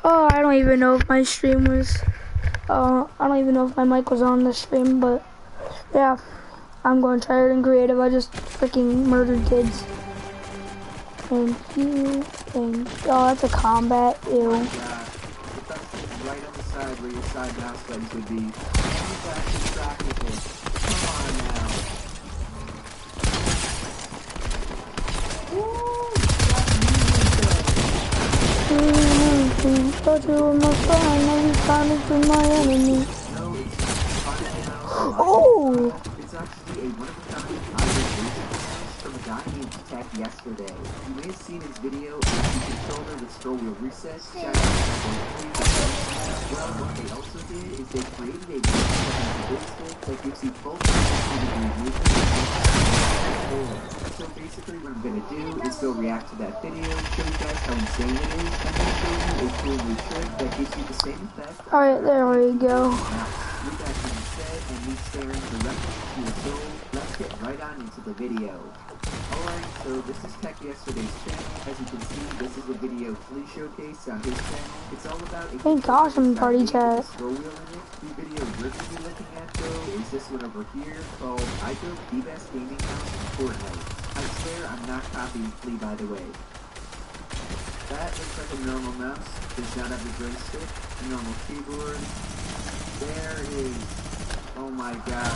Oh, I don't even know if my stream was, I don't even know if my mic was on the stream, but yeah, I'm going tired and creative. I just freaking murdered kids. Thank you, oh, that's a combat, ew. Oh my gosh, the best thing right on the side where your side mouse buttons would be. And you actually track with it. Come on now. Thought you were my friend, now you found it to my enemy. Oh! It's actually a one-of-a-kind iRacing from a guy named Tech yesterday. You may have seen his video of the controller with scroll wheel reset. Well, what they also did is they created a joystick that gives you full movement. So basically what I'm going to do is go react to that video, show you guys how insane it is, and then show you a cool new trick that gives you the same effect. Alright, there we go. With that being said, and me staring directly into your soul, let's get right on into the video. Alright, so this is Tech Yesterday's channel. As you can see, this is a video Flea showcase on his channel. It's all about a Thank gosh I'm party chat. scroll wheel in it. The video you're going to be looking at though is this one over here called I Built the Best Gaming House in Fortnite. I swear I'm not copying Flea, by the way. That looks like a normal mouse. Does not have a joystick. A normal keyboard. There it is. Oh my god.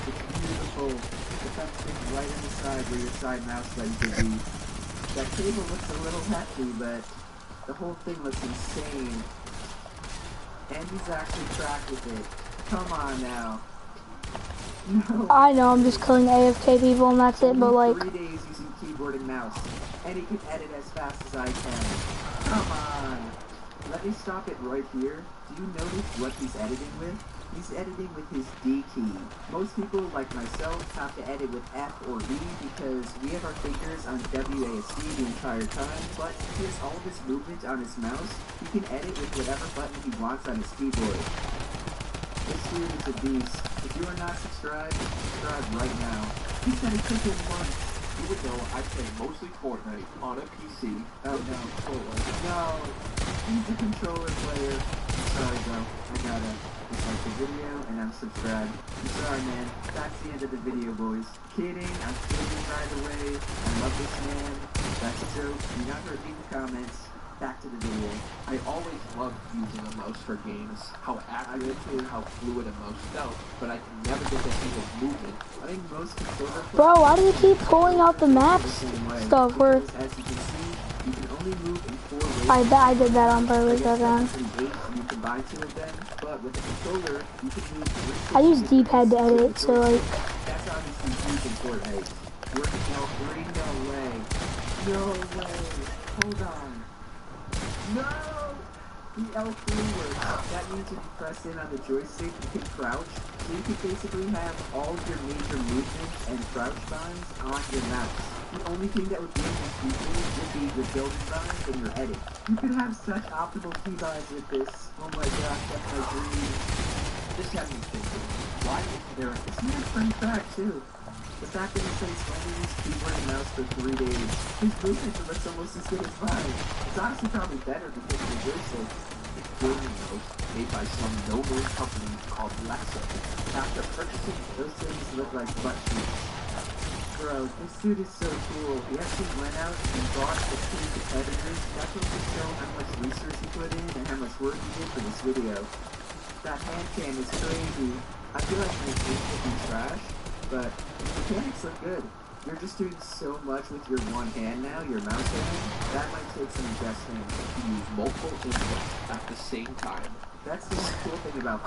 It's beautiful. The fencing right on the side where your side mouse button could be. That cable looks a little hefty, but the whole thing looks insane. And he's actually tracked with it. Come on now. No. I know, I'm just killing AFK people and that's it, but like... 3 days using keyboard and mouse. And he can edit as fast as I can. Come on. Let me stop it right here. Do you notice what he's editing with? He's editing with his D key. Most people, like myself, have to edit with F or V because we have our fingers on WASD the entire time, but here's all of his movement on his mouse. He can edit with whatever button he wants on his keyboard. This dude is a beast. If you are not subscribed, subscribe right now. He's gonna click in once. Even though I play mostly Fortnite on a PC. Oh no, no. He's a controller player. Sorry bro, I gotta dislike the video and I'm subscribed. I'm sorry man, that's the end of the video boys. Kidding, I'm kidding by the way. I love this man. That's a joke. Do not hurt me in the comments. Back to the video. I always loved using a mouse for games. How accurate and how fluid a mouse felt, but I can never get the hang of movement. I think most controller players... Bro, why do you keep pulling out the maps stuff where... As you can see, you can only move in 4 ways. I did that on purpose, okay. You combine 2 of them, but with the controller, you can move 3. I use D-pad to edit, so like... That's obviously used in Fortnite. Working L3, no way. No way. Hold on. No! The L3 works. That means if you press in on the joystick, you can crouch. So you can basically have all of your major movements and crouch buttons on your mouse. The only thing that would be inconvenient would be your building buttons and your edit. You could have such optimal keybinds with this. Oh my gosh, that's my dream. This has me thinking, why is there It's not fun fact too. The fact that he said he's only used keyboard and mouse for 3 days, his movement looks almost as good as mine. It's honestly probably better because of the joystick. gaming mouse made by some no-name company called Lexa? After purchasing, those things look like butt cheeks. Bro, this dude is so cool. He actually went out and bought the 2 competitors. That goes to show how much research he put in and how much work he did for this video. That hand cam is crazy. I feel like my game would be trash, but the mechanics look good. You're just doing so much with your one hand now, your mouse hand. That might take some adjustment. To use multiple inputs at the same time. That's the one cool thing about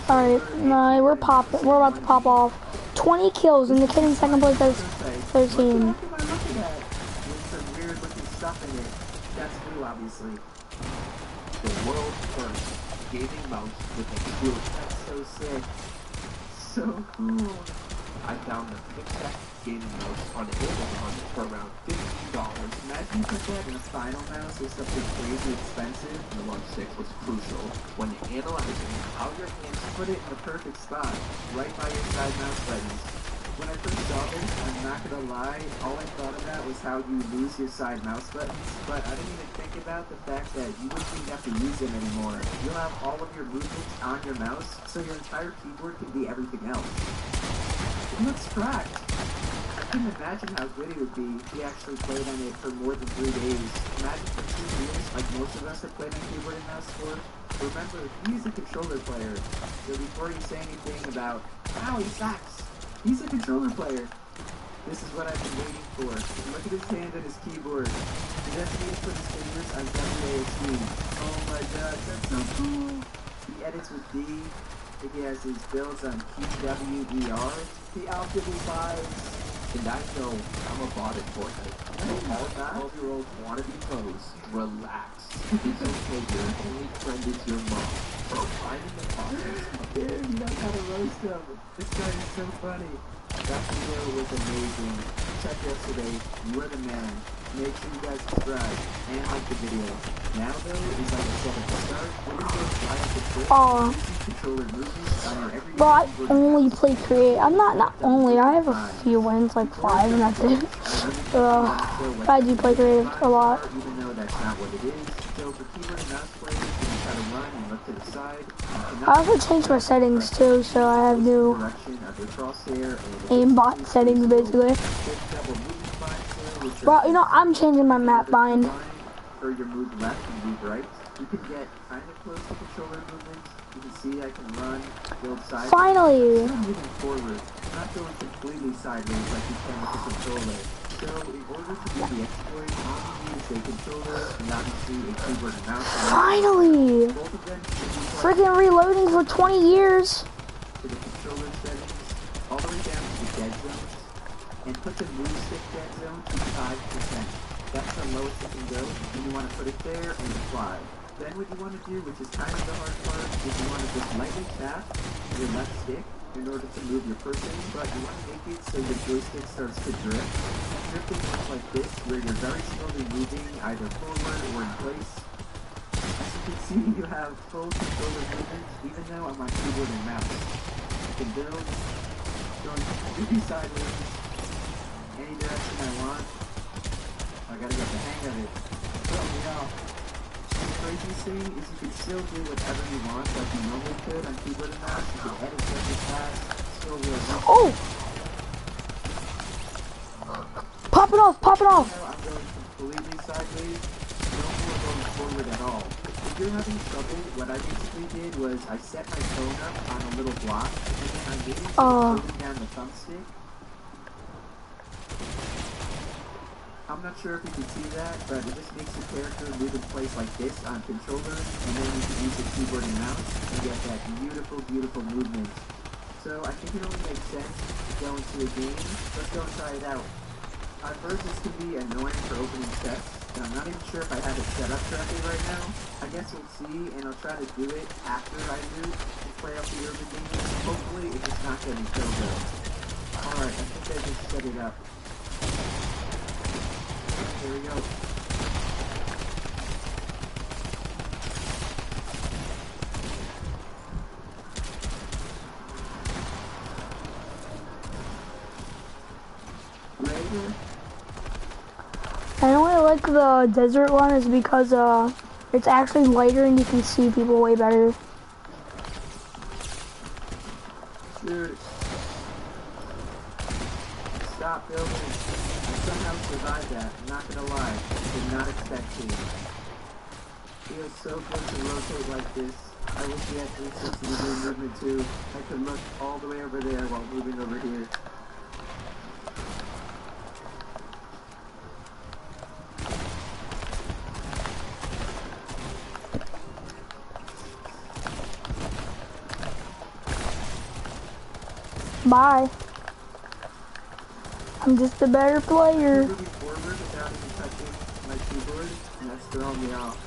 Alright, no, we're about to pop off. 20 kills and the kid in second place has 13. What the heck am I looking at? With some weird looking stuff in it. That's blue, obviously. The world's first gaming mouse with a true. That's so sick. So cool. I found the Pixec gaming mouse on Amazon for around $15. Imagine you put that in a final mouse or something crazy expensive. The 1.6 was crucial when analyzing how your hands Put it in the perfect spot, right by your side mouse buttons. When I first saw this, I'm not gonna lie, all I thought about was how you lose your side mouse buttons, but I didn't even think about the fact that you wouldn't even have to use them anymore. You'll have all of your movements on your mouse, so your entire keyboard can be everything else. It looks cracked. I couldn't imagine how good it would be if we actually played on it for more than 3 days. Imagine for 2 years, like most of us have played on keyboard and mouse for. Remember, he's a controller player, so before you say anything about, wow, he sucks, he's a controller player. This is what I've been waiting for. Look at his hand and his keyboard. He doesn't need to put his fingers on WASD. Oh my god, that's so cool. He edits with D. He has his builds on QWER. He actively buys. And I know I'm a bot in Fortnite. All 12-year-olds want to be pros. Relax. It's okay, your only friend is your mom. Finding the process. Dude, you know how to roast him. This guy is so funny. That video was amazing. Check yesterday. You are the man. Make sure you guys subscribe and like the video. Now though, is like I said at the start, we're gonna go try out the trick. Controller movies on your everyday. Bro, I only play create. I'm not only. I have a few wins, like 5, and that's it. But I do play creative a lot. Even though that's not what it is. So for keyboard and mouse players, you can try to run and look to the side. I also changed my settings too, so I have new aimbot settings basically. Bro, you know, I'm changing my map bind. For your move left and move right, you can get kind of close to controller movements. You can see I can run, build sideways. Finally! I'm moving forward, not going completely sideways like you can with the controller. So in order to do the exploit, all you need is a controller and obviously a keyboard and mouse. Finally! Both of them freaking reloading for 20 years! To the controller settings, all the way down to the dead zones, and put the move stick dead zone to 5%. That's the lowest it can go, and you want to put it there and apply. Then what you want to do, which is kind of the hard part, is you want to just lightly tap your left stick in order to move your person, but you want to make it so your joystick starts to drift. Drifting looks like this, where you're very slowly moving either forward or in place. As you can see, you have full controller movement, even though I'm on keyboard and mouse. I can build, going completely sideways, any direction I want. I gotta get the hang of it. So, yeah. The craziest thing is you can still do whatever you want like you normally could on keyboard and mouse. You can edit just as fast, still real. Oh! Pop it off, pop it off! Now I'm going completely sideways, no more going forward at all. If you're having trouble, what I basically did was I set my phone up on a little block, and then I made it holding down the thumbstick. I'm not sure if you can see that, but it just makes the character move in place like this on controller, and then you can use the keyboard and mouse and get that beautiful, beautiful movement. So I think it only makes sense to go into a game. Let's go and try it out. At first, this could be annoying for opening chests, and I'm not even sure if I have it set up correctly right now. I guess we'll see, and I'll try to do it after I do and play out the urban games. Hopefully, it's just not getting so good. Alright, I think I just set it up. Here we go. Later. I only like the desert one is because it's actually lighter and you can see people way better. Dude. Stop building. I somehow survived that, I'm not gonna lie. Did not expect to. Feels so good to rotate like this. I wish we had 360 degree movement too. I could look all the way over there while moving over here. Bye. I'm just a better player. Moving forward without even touching my keyboard, and that's throwing me off.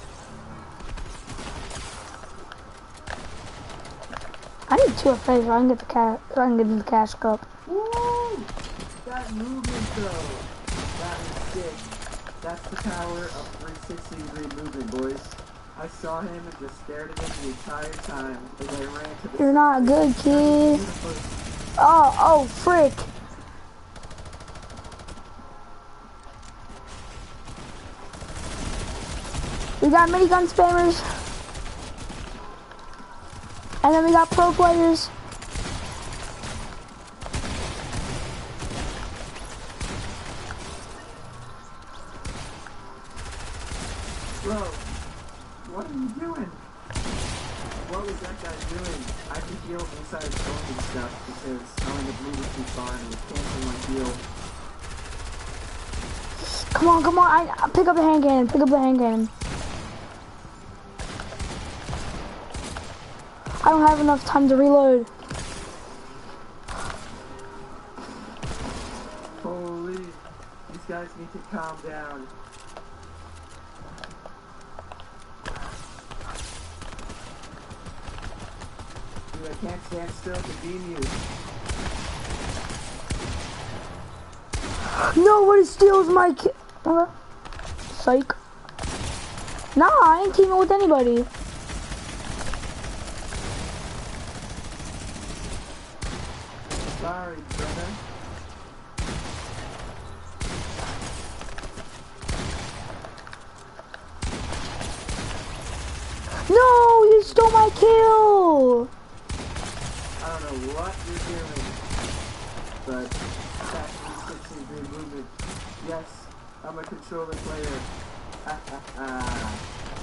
I need 2 FA so I can get the in the cash cup. Woo! That movement though, that is sick. That's the power of 360 degree movement, boys. I saw him and just stared at him the entire time as I ran to the You're not good, kid. Oh, frick. We got minigun spammers. And then we got pro players. Bro, what are you doing? What was that guy doing? I could heal inside his phone and stuff because only the blue was too far and it was canceling my heal. Come on, come on. I pick up the hand cannon. Pick up the hand cannon. I don't have enough time to reload. Holy, these guys need to calm down. Dude, I can't stand still to beam you. Nobody steals my Psych. Nah, I ain't teaming with anybody. Sorry, brother. No, you stole my kill. I don't know what you're doing, but that is good movement. Yes, I'm a controller player.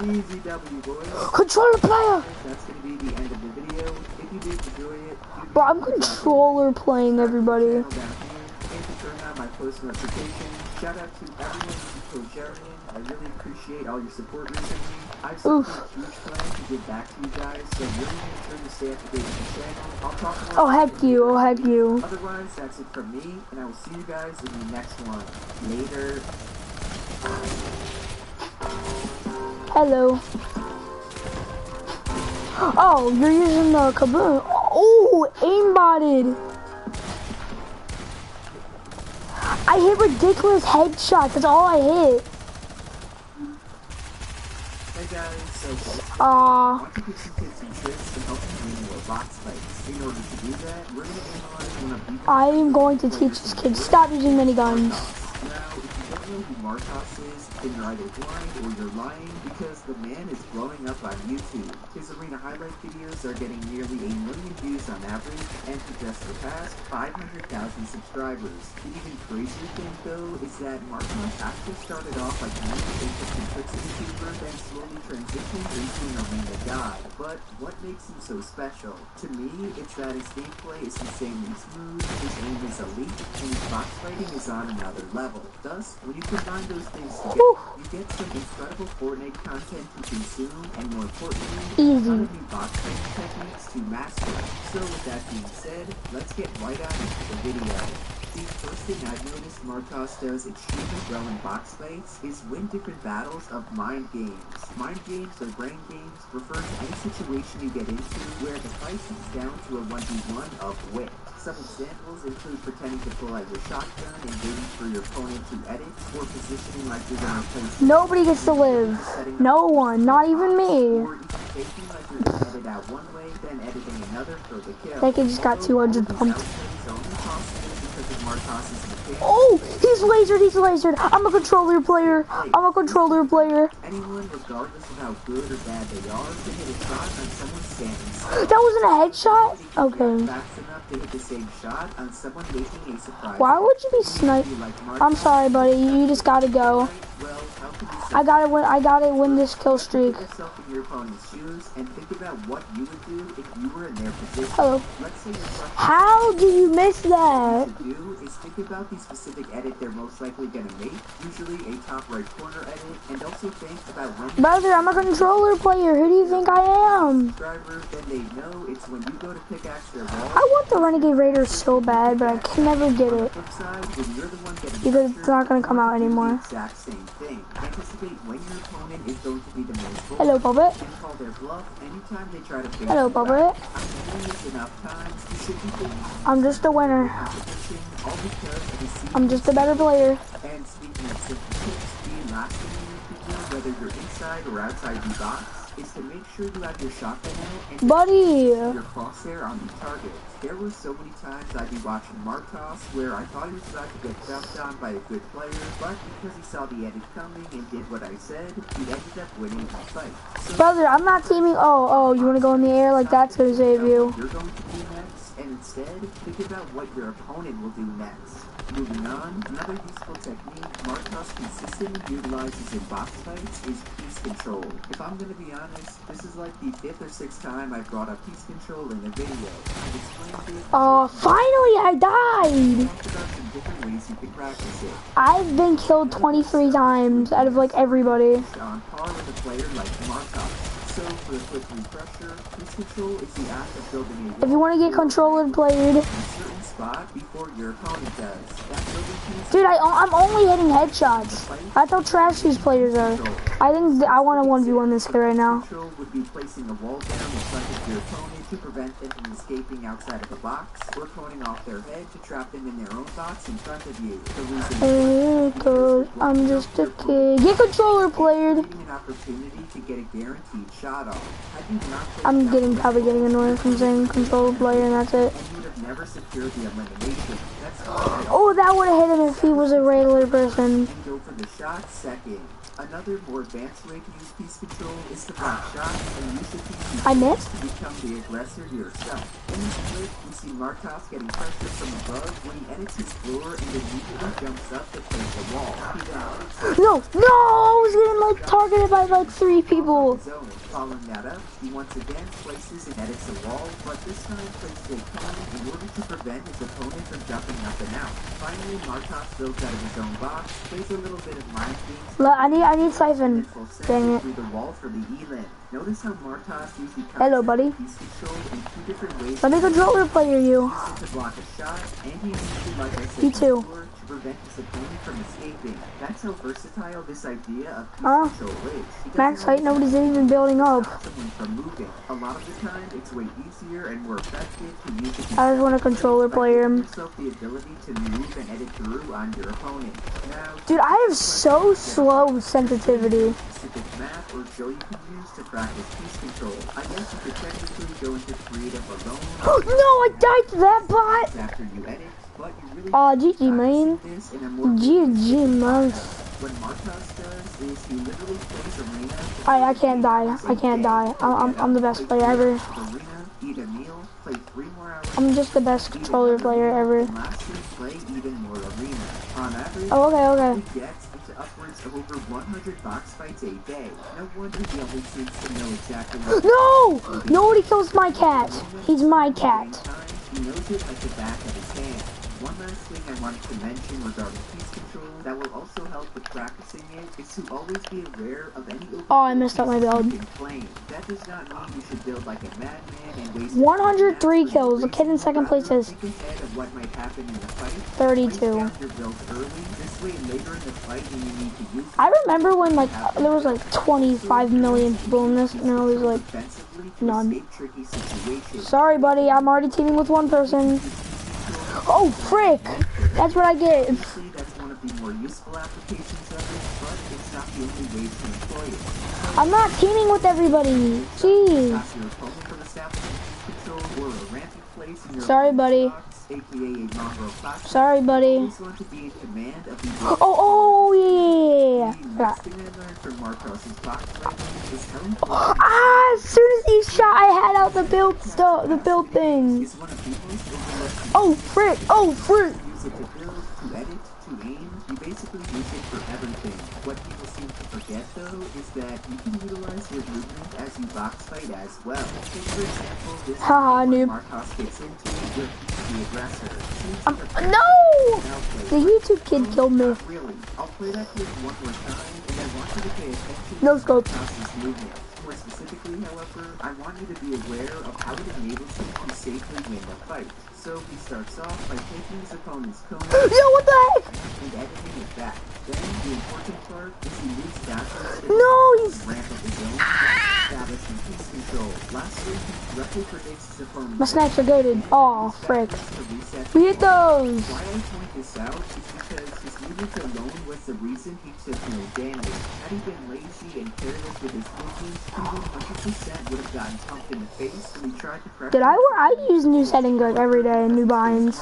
Easy W, boys. Controller player. That's gonna be the end of the video. If you did enjoy it, Bro, I'm controller playing, everybody. and to turn on my post notifications. Shout out to everyone who sharing. I really appreciate all your support recently. I've set a huge plan to give back to you guys, so really make sure to stay up to date with the channel. I'll talk more. Oh heck you, oh heck you. Otherwise, that's it from me, and I will see you guys in the next one. Later. Hello. Oh, you're using the kaboom. Oh, aimbotted. I hit ridiculous headshots. That's all I hit. Hey guys, so Aw. I want to give some tips and tricks to help you win more box fights. In order to do that, we're going to analyze one of the I am going to teach this kid stop using miniguns. Now, if you don't know who Marcos is, then you're either blind or you're lying because the man is blowing up on YouTube. His arena highlight videos are getting nearly 1 million views on average and he just surpassed 500,000 subscribers. The even crazier thing though is that Marcos actually started off like an interesting tricks YouTuber, then slowly transitioned into an arena guy. But what makes him so special? To me, it's that his gameplay is insanely smooth, his aim is elite, and his box fighting is on another level. Thus, when you combine those things together, you get some incredible Fortnite content to consume, and more importantly, a ton of new box fighting techniques to master. So with that being said, let's get right on into the video. The first thing I've noticed Marcos does extremely well in box fights is win different battles of mind games. Mind games or brain games refer to any situation you get into where the fight comes down to a 1v1 of wit. Some examples include pretending to pull out your shotgun and waiting for your opponent to edit, or positioning like you're gonna place. Nobody gets to live. No one, not even me. Or even faking like you're gonna edit out one way, then editing another for the kill. That kid just got 200 pumped. Oh, he's lasered, he's lasered. I'm a controller player. I'm a controller player. Anyone, regardless of how good or bad they are, can hit a shot on someone standing still. That wasn't a headshot? Okay. Fast enough to hit the same shot on someone making a surprise. Why would you be sniping? I'm sorry, buddy. You just gotta go. I gotta win this kill streak. Put yourself in your opponent's shoes and think about what you would do if you were in their position. Hello. Let's say How do you miss that? to do is think about the specific edit they're most likely gonna make, usually a top right corner edit, and also think about when Brother, I'm a controller player. Who do you think I am? subscriber, then they know it's when you go to pickaxe their wall. I want the Renegade Raider so bad, but I can never get it. Flip side, when you're the one getting Because it's not gonna come out do the anymore. exact same thing. Anticipate when your opponent is going to be the most Hello, vulnerable Puppet. and call their bluff anytime they try to face Hello, you Puppet. back. I'm doing this enough times to should be thinking I'm just a winner. competition, all because of the season. I'm just a better player. And speaking of simple tips, the last thing you need to do, whether you're inside or outside the box, is to make sure you have your shotgun out and Buddy! your crosshair on the target. There were so many times I'd be watching Martos where I thought he was about to get jumped on by a good player, but because he saw the edit coming and did what I said, he ended up winning the fight. So Brother, I'm not teaming. Oh, you want to go in the air? Like, that's gonna save you. you're going to do next, and instead, think about what your opponent will do next. Moving on, another useful technique Martos consistently utilizes in box fights is piece control. If I'm gonna be honest, this is like the 5th or 6th time I've brought up piece control in a video. I've explained it. Finally I died! Talked about some different ways you can practice it. I've been killed 23 times out of like everybody. On par with a player like Martos. So, for the quick refresher, piece control is the act of building a If you want to get controller played, in a certain spot before your opponent does. That building piece dude, I'm only hitting headshots. That's how trash these players are. I think I want to 1v1 this guy right now. control would be placing a wall down in front of your opponent to prevent them from escaping outside of the box, or coning off their head to trap them in their own box in front of you. The reason Cause I'm just a kid. Get controller played. an opportunity to get a guaranteed shot off. Had you not played I'm probably getting annoyed from saying controller player and that's it. and you would have never secured the elimination. That's why Oh, that would have hit him if he was a regular person. and go for the shot second. Another more advanced way to use piece control is to block shots and use the piece I missed. to become the aggressor yourself. In this clip, we see Martos getting pressure from above when he edits his floor and immediately jumps up to place the wall. He then edits No, I was getting like targeted by like 3 people. his zone. Following that up, he once again places and edits the wall, but this time places a cone in order to prevent his opponent from jumping up and out. Finally, Martos builds out of his own box, plays a little bit of mind games, I need siphon. Dang it. through the wall for the E-Lin. Notice how Martos used the Hello, buddy. piece control in 2 different ways. Let me controller player you. To block a shot, and he used it, like I said You too. before, to prevent his opponent from escaping. That's how versatile this idea of piece Huh? control is. He doesn't Max height, always nobody's even building up. stop someone from moving. A lot of the time, it's way easier and more effective to use it. I just want a controller player him. Yourself the ability to move and edit through on your opponent. Now, Dude, I have so slow sensitivity. specific map or show you can use to practice piece control. I guess you could technically go into creative alone No, I died to that bot. after you edit, but you really GG, man. this in a more GG, man. What Martos does is he literally plays arena. I can't die. I can't die. I'm the best player ever. Arena, eat a meal, play 3 more hours. I'm just the best controller player ever. And lastly, play even more arena. On average, Oh, okay. he gets into upwards of over 100 box fights a day. No wonder he only seems to know exactly what No! Nobody kills my cat. He's my cat. time. He knows it like the back of his hand. One last thing I wanted to mention regarding piece control that will also help with practicing it is to always be aware of any open Oh, I messed up my build. in playing. That does not mean you should build like a madman and waste 103 kills. The kid in second place has think ahead of what might happen in the fight. 32. Place down your build early. This way later in the fight when you need to use it, I remember when like there was like 25 million people in this, and I was like, defensively to none. escape tricky situations. sorry, buddy, I'm already teaming with one person. Oh, frick! That's what I get. Obviously, that's one of the more useful applications of it, but it's not the only way to employ it. I'm not teaming with everybody. Jeez. Stop your opponent from establishing piece control or a rampant place in your Sorry, buddy. box, aka a mongrel class. Sorry, buddy. Always want to be in command of the Oh, yeah. The Crap. next thing I learned from Marcos's box fighting is how important Ah, as soon as he shot, I had out the build stuff, the build thing. is one of the most overlooked. Oh, frick. Oh, frick. Use it to build, to edit, to aim. You basically use it for everything. What people seem to forget, though, is that you can utilize your movement as you box fight as well. Take, for example, this Haha, noob. Marcos gets into with the aggressor. No! Now play. The YouTube kid killed me. Not really. I'll play that clip one more time, and I want you to pay attention No to scope. Marcos's movement. More specifically, however, I want you to be aware of how it enables him to safely win the fight. So he starts off by taking his opponent's cone Yo, what the heck? and editing it back. Then the important part is he moves backwards No, he's... ramp up his own establishing piece control. Lastly, he directly predicts his opponent's My snacks are goated. Oh, frick. to reset. We hit those. Why I point this out is because his movement alone was the reason he took no damage. Had he been lazy and careless with his movements, he 100% would have gotten pumped in the face when he tried to pressure. Dude, I use new settings like every day, new binds.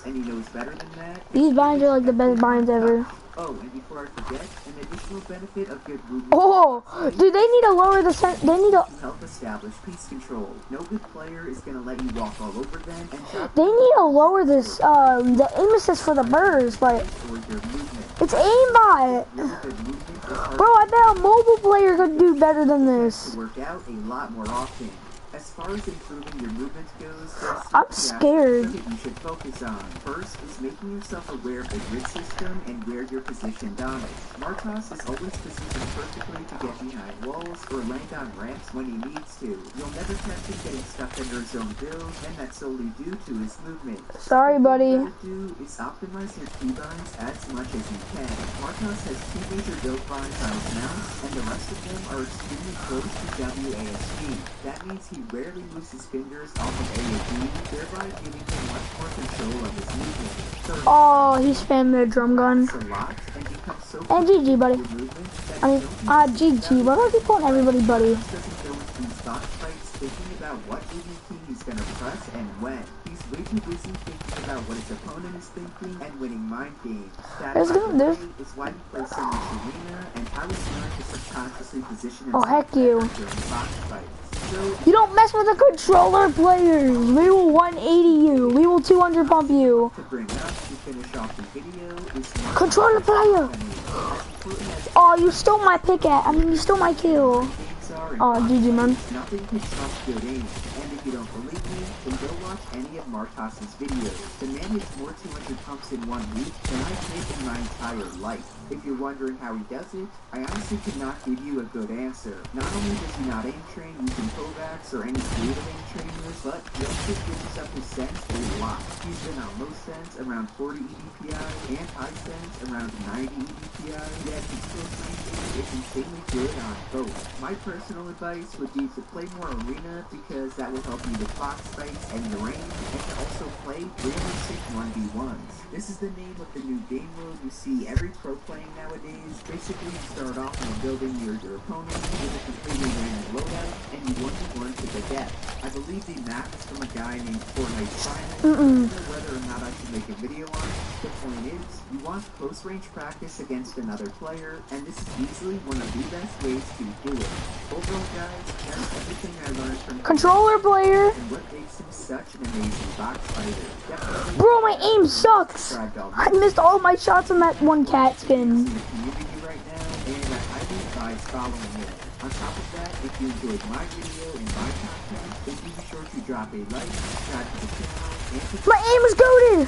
And he knows better than that. These binds are like the best binds ever. Oh, and before I forget, an additional benefit of good movement. Oh, dude, they need to lower the they need to help establish piece control. No good player is gonna let you walk all over them and they need to lower this the aim assist for the burst, but it's aimbot. Bro, I bet a mobile player could do better than this. Work out a lot more often. As far as improving your movement goes, I'm scared. You should focus on. First is making yourself aware of the grid system and where you're positioned on it. Martos is always positioned perfectly to get behind walls or land on ramps when he needs to. You'll never catch him getting stuck under his own build, and that's solely due to his movement. Sorry, buddy. What you do is optimize your keybinds as much as you can. Martos has 2 major build binds on his mouse, and the rest of them are extremely close to WASD. That means he rarely moves his fingers off of A and B, thereby giving him much more control of his movement. Oh, he spammed the drum gun. And GG, buddy. I mean, GG. Why do I keep calling everybody buddy? Thinking about what movement key he's gonna press and when. He's way too busy thinking about what his opponent is thinking and winning mind games. That is why he plays so much arena and how he's learned to subconsciously position himself heck you. during box fights. You don't mess with the controller players. We will 180 you. We will 200 pump you. To bring up to finish off the video is controller player. Oh, you stole my you stole my kill. Oh, GG, man. Nothing can trump good aim, and if you don't believe me, then go watch any of Martos' videos. The man hits more 200 pumps in 1 week than I did in my entire life. If you're wondering how he does it, I honestly could not give you a good answer. Not only does he not aim train using Kovacs or any creative aim trainers, but he also gives up his sense a lot. He's been on low sense around 40 EDPI and high sense around 90 EDPI, yet his close range is insanely good on both. My personal advice would be to play more arena because that will help you with box fights and your range, and to also play realistic 1v1s. This is the name of the new game mode you see every pro playing nowadays. Basically, you start off in a building near your opponent with a completely random loadout, and you 1v1 to the death. I believe the map is from a guy named Fortnite Finance. I don't know whether or not I should make a video on it. The point is, you want close range practice against another player, and this is easily one of the best ways to do it. Overall, guys, that's everything I learned from controller player. And what makes him such an amazing box fighter. Definitely. Bro, my aim sucks. I missed all my shots on that one cat skin. Right now, and I highly advise following it. On top of that, if you enjoyed my video and my content, then be sure to drop a like, subscribe to the channel, and my aim is goated.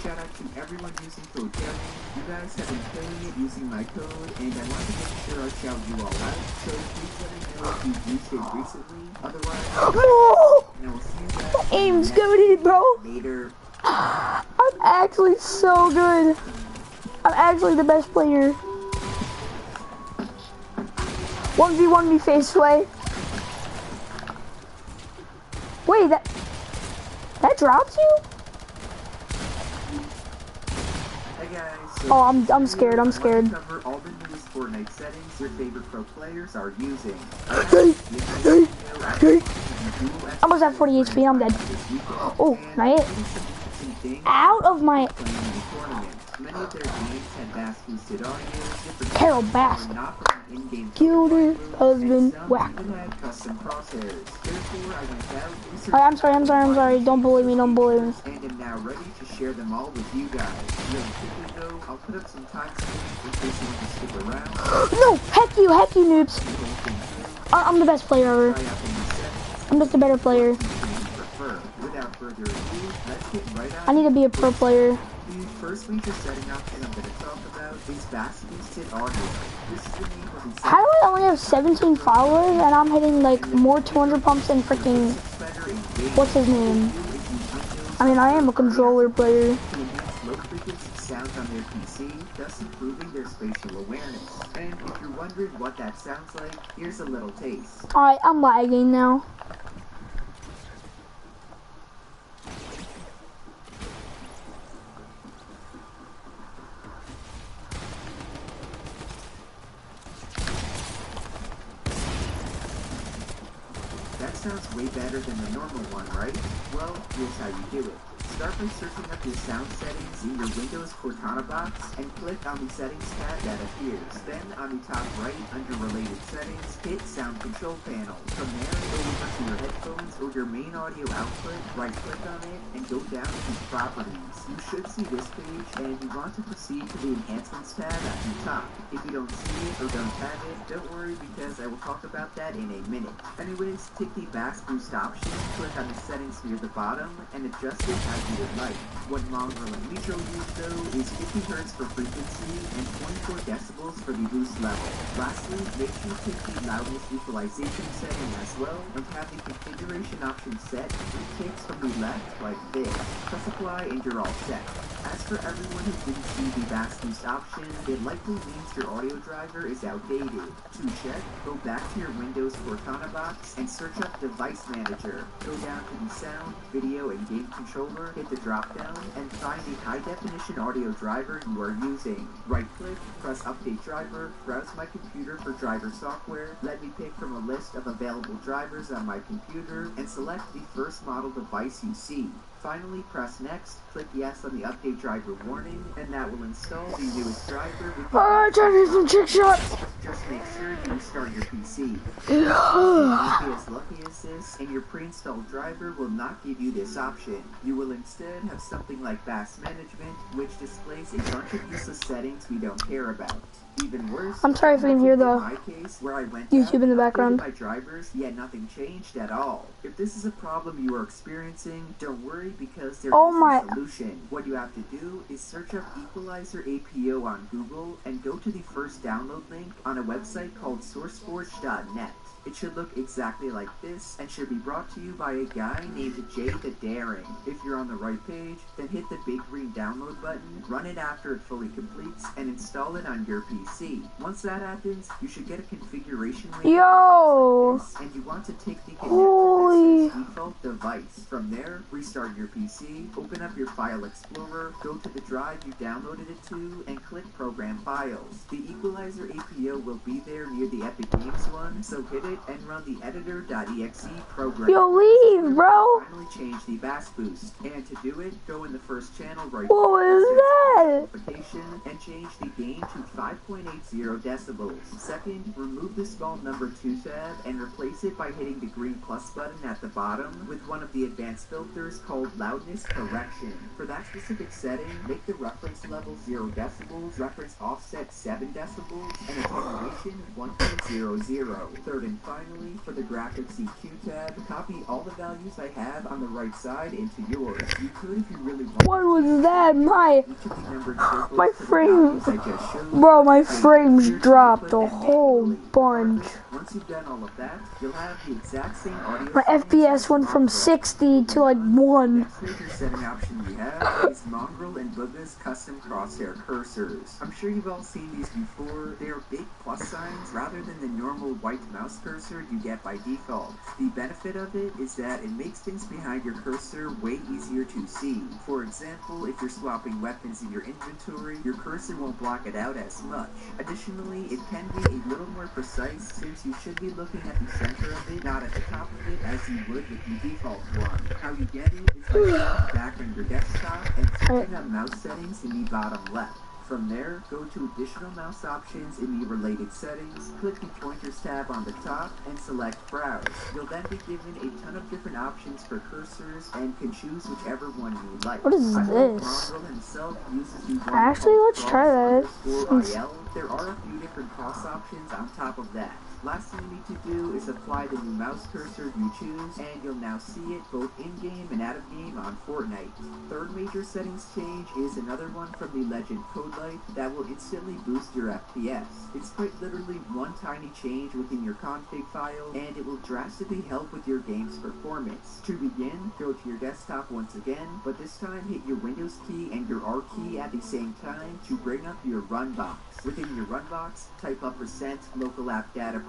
Shout out to everyone using code Jerry. You guys have been playing it using my code, and I want to make sure I shout you all out. So please let me know if you've used it recently. Otherwise, and I will see you guys. My aim's goated, bro. Later. I'm actually so good. I'm actually the best player. 1v1 me face away. Wait, that drops you? Hey guys. Oh, I'm scared. I'm scared. Cover all the newest Fortnite settings your favorite pro players are using. I almost have 40 HP. I'm dead. Oh, not it. Out of my. Many of their games had bass boosted audio, Carol Bass. Killed her husband. Whack. Alright, I'm sorry. Don't bully me. Don't bully me. And am now ready to share them all with you guys. Really quickly though, I'll put up some timestamps in case you want to stick around. No, heck you, noobs. I'm the best player ever. I'm just a better player. Without further ado, let's get right on. I need to be a pro player. The first major setting option I'm going to talk about is bass boosted audio. This is the name of the how do I only have 17 followers and I'm hitting like more 200 pumps than freaking what's his name? I mean, I am a controller player. To enhance low frequency sounds on their PC, thus improving their spatial awareness. And if you're wondering what that sounds like, here's a little taste. Alright, I'm lagging now. sounds way better than the normal one, right? Well, here's how you do it. Start by searching up your sound settings in your Windows Cortana box and click on the settings tab that appears. Then on the top right under related settings, hit sound control panel. From there, go over to your headphones or your main audio output, right click on it, and go down to properties. You should see this page and you want to proceed to the enhancements tab at the top. If you don't see it or don't have it, don't worry because I will talk about that in a minute. Anyways, take the bass boost option, click on the settings near the bottom, and adjust it as you would like. What Mongrel and Metro use though is 50 Hz for frequency and 24 decibels for the boost level. Lastly, make sure to take the loudness equalization setting as well and have the configuration option set 3 ticks from the left like this. Press apply and you're all set. As for everyone who didn't see the bass boost option, it likely means your audio driver is outdated. To check, go back to your Windows Cortana box and search up Device Manager. Go down to the Sound, Video, and Game Controller, hit the drop down, and find the high definition audio driver you are using. Right click, press Update Driver, browse my computer for driver software, let me pick from a list of available drivers on my computer, and select the first model device you see. Finally, press Next, click Yes on the Update Driver warning, and that will install the newest driver with the Trying some trick shots. Just make sure you restart your PC. If you be as lucky as this, and your pre-installed driver will not give you this option. You will instead have something like Bass Management, which displays a bunch of useless settings we don't care about. Even worse, I'm sorry if you can hear the my case, where I went YouTube in the background. My drivers, yet nothing changed at all. If this is a problem you are experiencing, don't worry because there's a solution. What you have to do is search up Equalizer APO on Google and go to the first download link on a website called SourceForge.net. It should look exactly like this and should be brought to you by a guy named Jay the Daring. If you're on the right page, then hit the big green download button, run it after it fully completes, and install it on your PC. Once that happens, you should get a configuration link. Yo! And you want to take the Holy default device. From there, restart your PC, open up your File Explorer, go to the drive you downloaded it to, and click Program Files. The Equalizer APO will be there near the Epic Games one, so hit it and run the editor.exe program. Yo, leave, bro! Finally change the bass boost. And to do it, go in the first channel right What is that? and change the gain to 5.80 decibels. Second, remove the small number 2 tab and replace it by hitting the green plus button at the bottom with one of the advanced filters called loudness correction. For that specific setting, make the reference level 0 decibels, reference offset 7 decibels, and attenuation 1.00. Third and finally, for the graphics EQ tab, copy all the values I have on the right side into yours. You could if you really want. What was that? My frames, I just showed. bro, my frames dropped a whole bunch. Once you've done all of that, you'll have the exact same audio. My FPS went from 60 to like 1. Next major setting option we have is Mongrel and Bugha's custom crosshair cursors. I'm sure you've all seen these before. They are big plus signs rather than the normal white mouse cursor you get by default. The benefit of it is that it makes things behind your cursor way easier to see. For example, if you're swapping weapons in your inventory, your cursor won't block it out as much. Additionally, it can be a little more precise since you should be looking at the center of it, not at the top of it as you would with the default one. How you get it is by going back on your desktop and setting up mouse settings in the bottom left. From there, go to additional mouse options in the related settings, click the pointers tab on the top, and select browse. You'll then be given a ton of different options for cursors and can choose whichever one you like. What is this? Mongrel himself uses the one Actually, let's try that. _IL. There are a few different cross options on top of that. Last thing you need to do is apply the new mouse cursor you choose, and you'll now see it both in-game and out-of-game on Fortnite. Third major settings change is another one from the Legend Codelight that will instantly boost your FPS. It's quite literally one tiny change within your config file, and it will drastically help with your game's performance. To begin, go to your desktop once again, but this time hit your Windows key and your R key at the same time to bring up your run box. Within your run box, type up %, local app data %,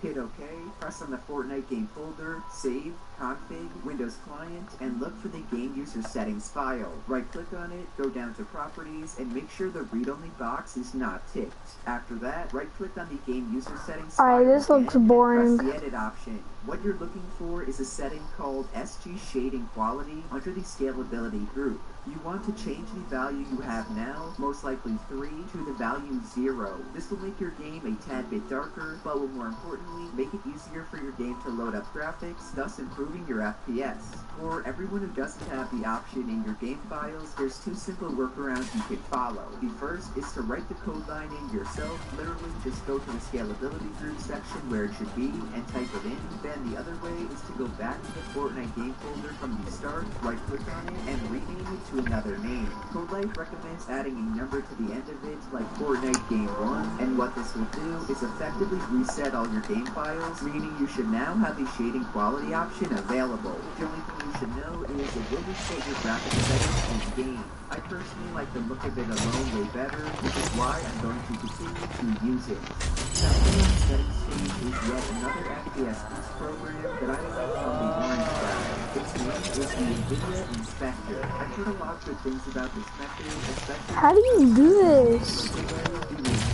hit OK, press on the Fortnite game folder, save, Config, Windows Client, and look for the Game User Settings file. Right-click on it, go down to Properties, and make sure the read-only box is not ticked. After that, right-click on the Game User Settings file. Alright, this looks boring. Press the Edit option. What you're looking for is a setting called SG Shading Quality under the Scalability group. You want to change the value you have now, most likely 3, to the value 0. This will make your game a tad bit darker, but will more importantly make it easier for your game to load up graphics, thus improving your FPS. For everyone who doesn't have the option in your game files, there's 2 simple workarounds you can follow. The first is to write the code line in yourself, literally just go to the Scalability group section where it should be and type it in. Then the other way is to go back to the Fortnite game folder from the start, right-click on it, and rename it to another name. CodeLife recommends adding a number to the end of it, like Fortnite Game 1, and what this will do is effectively reset all your game files, meaning you should now have the shading quality option available. The only thing you should know is it will reset your graphics settings in-game. I personally like the look of it alone way better, which is why I'm going to continue to use it. Settings Stage is yet another FPS boost program that I like from the Orange Guy. Its name is the NVIDIA Inspector. I've heard a lot of good things about this method, especially... How do you do this? The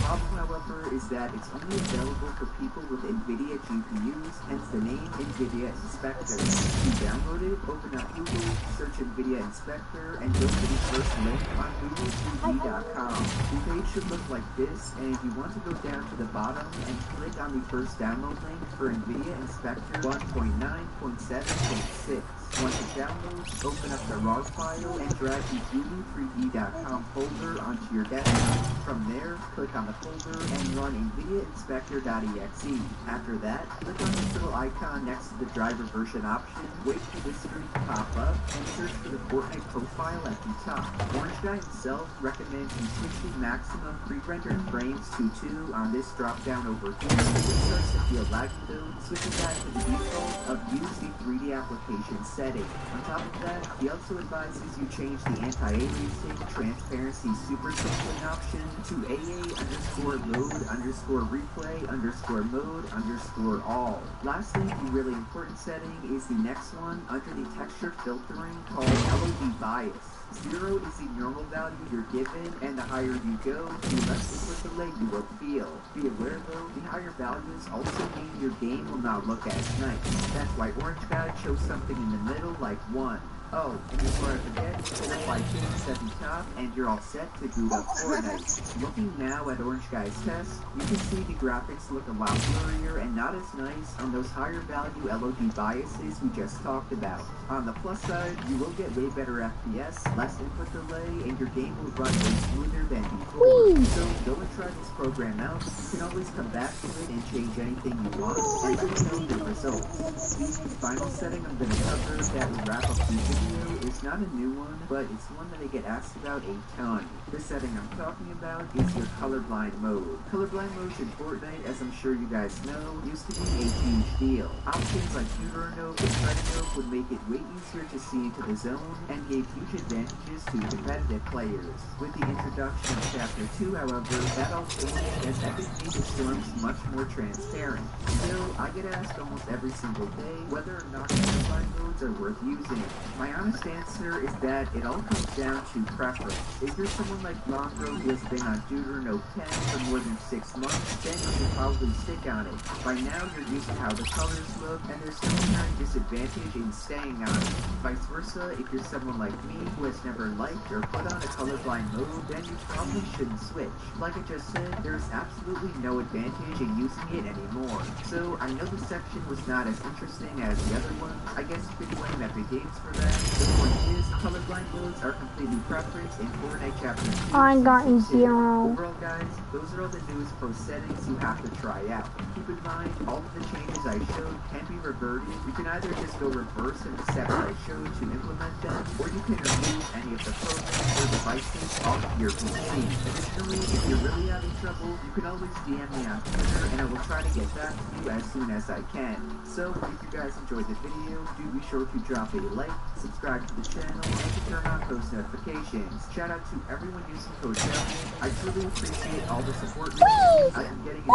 problem, however, is that it's only available for people with NVIDIA GPUs, hence the name NVIDIA Inspector. To download it, open up Google, search NVIDIA Inspector, and go to the first link on GoogleTV.com. The page should look like this, and you want to go down to the bottom and click on the first download link for NVIDIA Inspector 1.9.7.6. Once it downloads, open up the RAW file and drag the Google3D.com folder onto your desktop. From there, click on the folder and run NVIDIA Inspector.exe. After that, click on this little icon next to the driver version option, wait for this screen to pop up, and search for the Fortnite profile at the top. Orange Guy himself recommends you switch the maximum pre-rendered frames to 2 on this drop-down over here. If it starts to feel laggy though, switching back to the default of use the 3D application setting. On top of that, he also advises you change the anti-aliasing transparency super sampling option to AA_mode_replay_mode_all. Lastly, the really important setting is the next one under the texture filtering called LOD bias. 0 is the normal value you're given, and the higher you go, the less input delay you will feel. Be aware though, the higher values also mean your game will not look as nice. That's why Orange Guy chose something in the middle like 1. Oh, and before I forget, hit apply changes at the top, and you're all set to boot up Fortnite. Looking now at Orange Guy's test, you can see the graphics look a lot blurrier and not as nice on those higher value LOD biases we just talked about. On the plus side, you will get way better FPS, less input delay, and your game will run way smoother than before. So go and try this program out. You can always come back to it and change anything you want, and let me know the results. The final setting I'm going to cover that will wrap up the video is not a new one, but it's one that I get asked about a ton. The setting I'm talking about is your colorblind mode. Colorblind modes in Fortnite, as I'm sure you guys know, used to be a huge deal. Options like Deuteranope and Tritanope would make it way easier to see into the zone and gave huge advantages to competitive players. With the introduction of Chapter 2, however, that all changed as Epic made the storms much more transparent. Still, I get asked almost every single day whether or not colorblind modes are worth using. My honest answer is that it all comes down to preference. If you're someone like Longro who has been on Deuteranope 10 for more than 6 months, then you should probably stick on it. By now, you're used to how the colors look, and there's no inherent disadvantage in staying on it. Vice versa, if you're someone like me who has never liked or put on a colorblind mode, then you probably shouldn't switch. Like I just said, there's absolutely no advantage in using it anymore. So, I know this section was not as interesting as the other one. I guess you could blame Epic Games for that. The point is, colorblind modes are completely preference in Fortnite Chapter 2. I got 0. Overall, guys, those are all the newest pro settings you have to try out. Keep in mind, all of the changes I showed can be reverted. You can either just go reverse and accept what I showed to implement them, or you can remove any of the programs or devices off your PC. Additionally, if you're really having trouble, you can always DM me on Twitter, and I will try to get back to you as soon as I can. So, if you guys enjoyed the video, do be sure to drop a like, subscribe to the channel, and to turn on post notifications. Shout out to everyone using code JELLY. I truly appreciate all the support. I've been getting a ton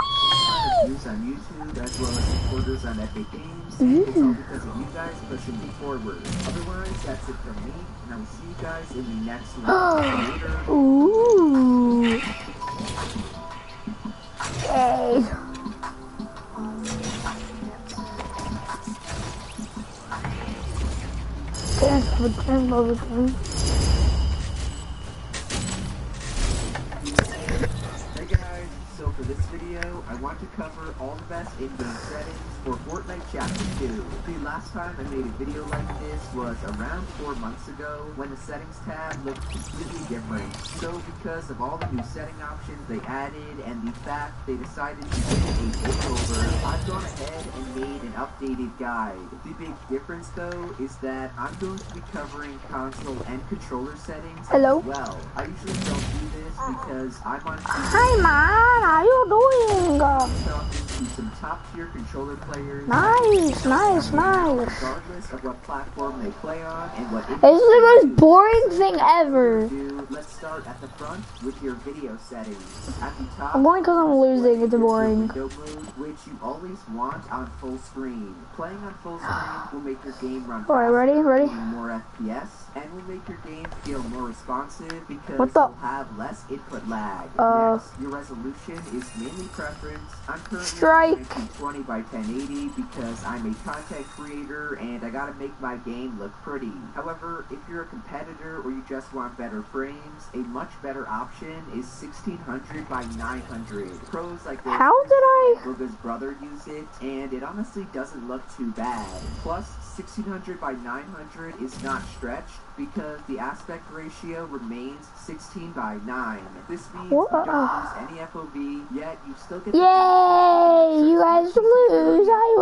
of views on YouTube, as well as supporters on Epic Games. And it's all because of you guys pushing me forward. Otherwise, that's it from me, and I will see you guys in the next one. Later. Ooh. Yay. Dance for the turn game. So for this video, I want to cover all the best in-game settings for Fortnite Chapter 2. The last time I made a video like this was around 4 months ago when the settings tab looked completely different. So because of all the new setting options they added and the fact they decided to do a makeover, I've gone ahead and made an updated guide. The big difference though is that I'm going to be covering console and controller settings as well. I usually don't do this because I'm on Hi man, how you doing? talking to some top-tier controller players. Nice. Regardless of what platform they play on and what This is the most boring thing ever. Let's start at the front with your video settings. At the top, I'm going because I'm losing, it's boring. window mode, which you always want on full screen. Playing on full screen will make your game run faster, Alright, ready? more FPS, and will make your game feel more responsive because What the? you'll have less input lag. Next, your resolution is mainly preference. I'm currently 20 by 1080 because I'm a content creator and I gotta make my game look pretty. However, if you're a competitor or you just want better frames, a much better option is 1600 by 900. Pros like this, How did I? Goga's brother use it, and it honestly doesn't look too bad. Plus, 1600 by 900 is not stretched because the aspect ratio remains 16 by 9. This means you don't lose any FOV, yet you still get Yay! You guys lose, I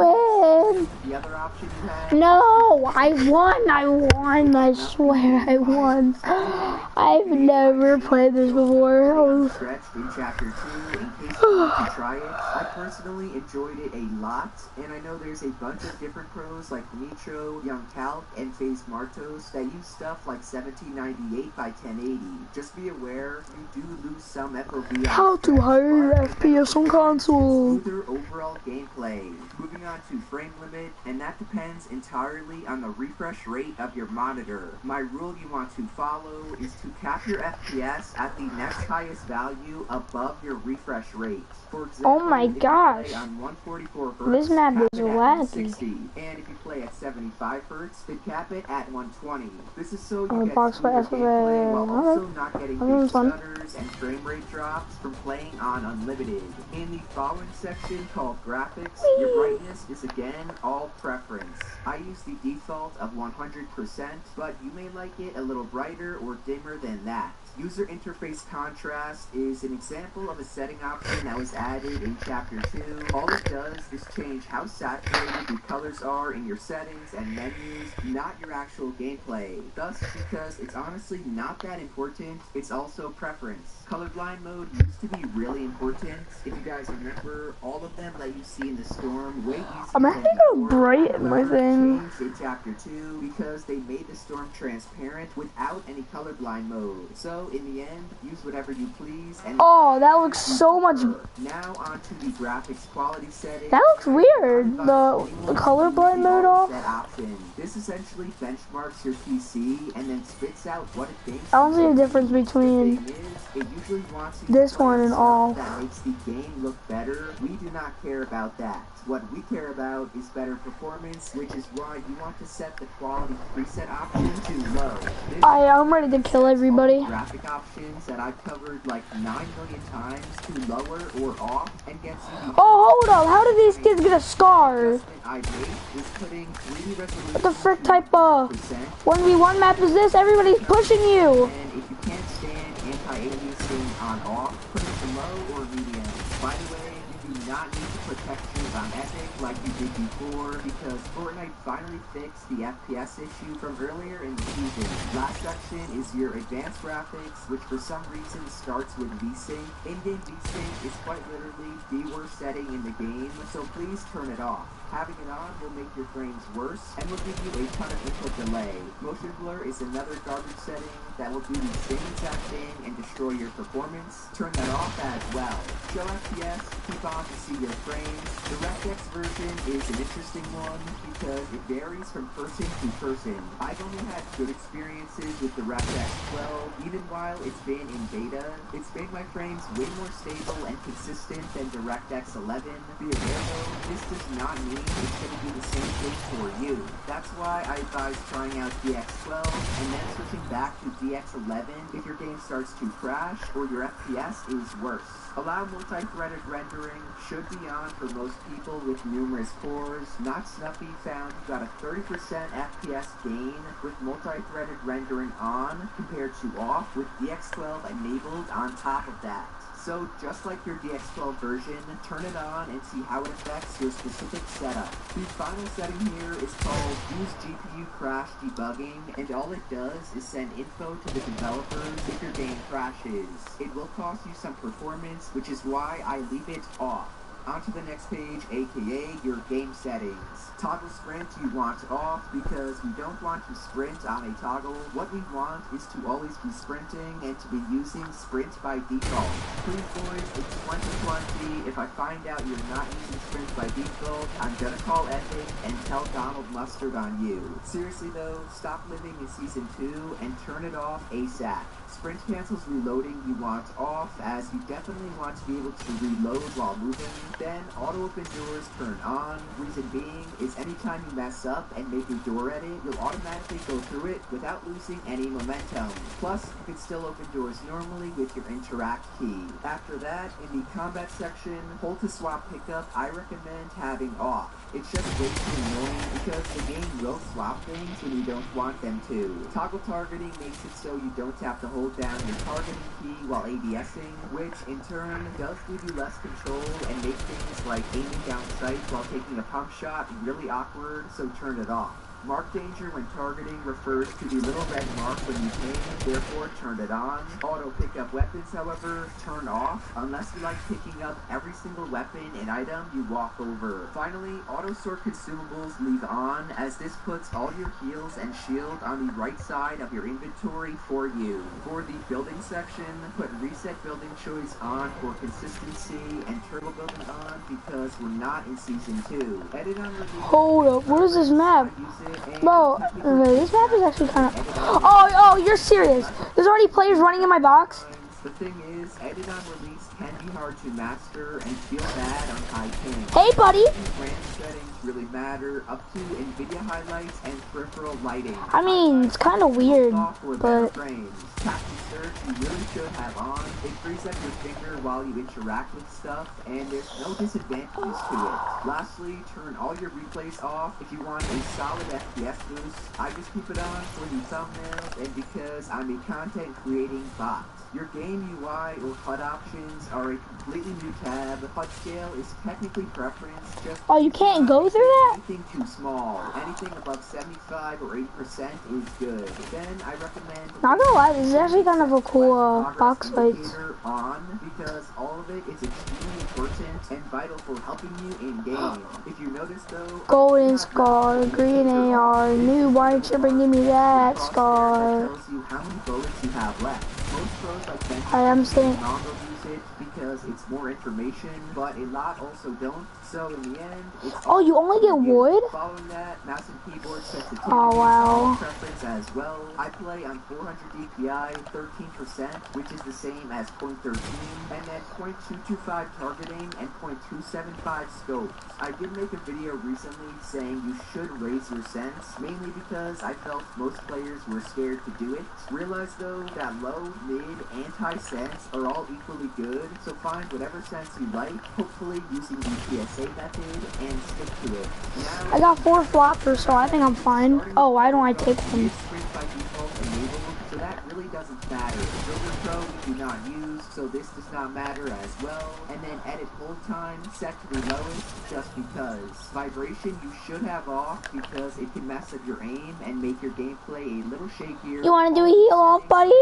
win. the other option you have. No, I won. I swear I won. I've never played this before. Stretched in Chapter 2 in case you want to try it. I personally enjoyed it a lot, and I know there's a bunch of different pros like Nitro, Young Calc, and FaZe Martos that use stuff like 1798 by 1080. Just be aware, you do lose some FOV. How to higher FPS on console. Smoother overall gameplay. Moving on to frame limit, and that depends entirely on the refresh rate of your monitor. My rule you want to follow is to cap your FPS at the next highest value above your refresh rate. For example, Oh my gosh. if you play on 144 Hz, This map cap is it at laggy. 160, and if you play at 75 Hz, then cap it at 120. This is so you Oh, get box smoother for gameplay while FFA. also not getting That was big fun. stutters and frame rate drops from playing on unlimited. In the following section called graphics, your brightness is again all preference. I use the default of 100%, but you may like it a little brighter or dimmer than that. User interface contrast is an example of a setting option that was added in Chapter 2. All it does is change how saturated the colors are in your settings and menus, not your actual gameplay. Thus, because it's honestly not that important, it's also preference. Colorblind mode used to be really important. If you guys remember, all of them that you see in the storm, way easier I'm than actually gonna before. brighten my thing. Changed in Chapter 2 because they made the storm transparent without any colorblind mode. So in the end, use whatever you please. And Oh, that looks so much. now onto the graphics quality setting. That looks weird. The colorblind mode off. That option. This essentially benchmarks your PC and then spits out what it thinks. I don't see a difference The between thing is, it usually wants you to this play one and stuff all. that makes the game look better. We do not care about that. What we care about is better performance, which is why you want to set the quality preset option to low. This I'm ready to kill everybody. graphic options that I've covered like 9 million times to lower or off and gets you the Oh, hold up. How did these kids get a scar? adjustment I made is putting 3D resolution What the frick to type of 100%. 1v1 map is this? Everybody's pushing you. And if you can't stand anti-aliasing on off, put it to low or medium. By the way, you do not need to put textures on Epic like you did before because Fortnite finally fixed the FPS issue from earlier in the season. Last section is your advanced graphics, which for some reason starts with VSync. In-game VSync is quite literally the worst setting in the game, so please turn it off. Having it on will make your frames worse and will give you a ton of input delay. Motion blur is another garbage setting that will do the same exact thing and destroy your performance. Turn that off as well. Show FPS, keep on to see your frames. The DirectX version is an interesting one because it varies from person to person. I've only had good experiences with the DirectX 12, even while it's been in beta. It's made my frames way more stable and consistent than DirectX 11. Be aware though, this does not mean it's going to be the same thing for you. That's why I advise trying out DX12 and then switching back to DX11 if your game starts to crash or your FPS is worse. Allow multi-threaded rendering should be on for most people with numerous cores. Not Snuffy found you got a 30% FPS gain with multi-threaded rendering on compared to off with DX12 enabled on top of that. So just like your DX12 version, turn it on and see how it affects your specific setup. The final setting here is called Use GPU Crash Debugging, and all it does is send info to the developers if your game crashes. It will cost you some performance, which is why I leave it off. On to the next page, aka your game settings. Toggle sprint you want off because we don't want to sprint on a toggle. What we want is to always be sprinting and to be using sprint by default. Please boys, it's 2020. If I find out you're not using sprint by default, I'm gonna call Epic and tell Donald Mustard on you. Seriously though, stop living in Season 2 and turn it off ASAP. Sprint cancels reloading you want off, as you definitely want to be able to reload while moving. Then auto open doors turn on. Reason being is anytime you mess up and make a door edit, you'll automatically go through it without losing any momentum. Plus, you can still open doors normally with your interact key. After that, in the combat section, hold to swap pickup I recommend having off. It's just way too annoying because the game will swap things when you don't want them to. Toggle targeting makes it so you don't have to hold down your targeting key while ADSing, which in turn does give you less control and make things like aiming down sight while taking a pump shot really awkward, so turn it off. Mark danger when targeting refers to the little red mark when you ping, therefore turn it on. Auto pick up weapons, however, turn off, unless you like picking up every single weapon and item you walk over. Finally, auto sort consumables leave on, as this puts all your heals and shield on the right side of your inventory for you. For the building section, put reset building choice on for consistency and turbo building on because we're not in Season 2. Edit on release. Hold up, what is this map? Bro, this map is actually kind of... Oh, you're serious. There's already players running in my box? The thing is, edit on release can be hard to master and feel bad on high ping. Hey, buddy. Brand settings really matter, up to NVIDIA highlights and peripheral lighting. I mean, it's kind of weird, but... Captain search you really should have on. It frees up your finger while you interact with stuff, and there's no disadvantages to it. Lastly, turn all your replays off if you want a solid FPS boost. I just keep it on for the thumbnails and because I'm a content creating bot. Your game UI or HUD options are a completely new tab. HUD scale is technically preference. Just oh, you can't go through that? Anything too small. Anything above 75 or 80% is good. Then I recommend... Not gonna lie, this is actually kind of a cool box fight. On because all of it is extremely important and vital for helping you in game. If you notice though... Golden scar, green AR, new, why aren't you bringing me that scar? Tells you how many bullets you have left. Most pros like bench use it because it's more information, but a lot also don't. So in the end, it's oh, you only get wood? Following that, mouse and keyboard sensitivity oh, wow. preference as well. I play on 400 DPI, 13%, which is the same as 0.13, and then 0.225 targeting and 0.275 scopes. I did make a video recently saying you should raise your sense, mainly because I felt most players were scared to do it. Realize though that low, mid, and high sense are all equally good, so find whatever sense you like, hopefully using the PSA method, and stick to it. Now, I got 4 floppers, so I think I'm fine. Oh, why don't I take them? Sprint by default enabled, so that really doesn't matter. Builder Pro we do not use, so this does not matter as well. And then edit hold time set to the lowest, just because. Vibration you should have off because it can mess up your aim and make your gameplay a little shakier. You want to do a heal off, buddy?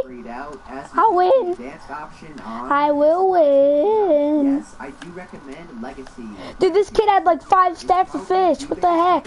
I'll win. Advanced option on. I will win. Yes, I do recommend Legacy. Dude, this kid had like 5 stacks of fish. What the heck?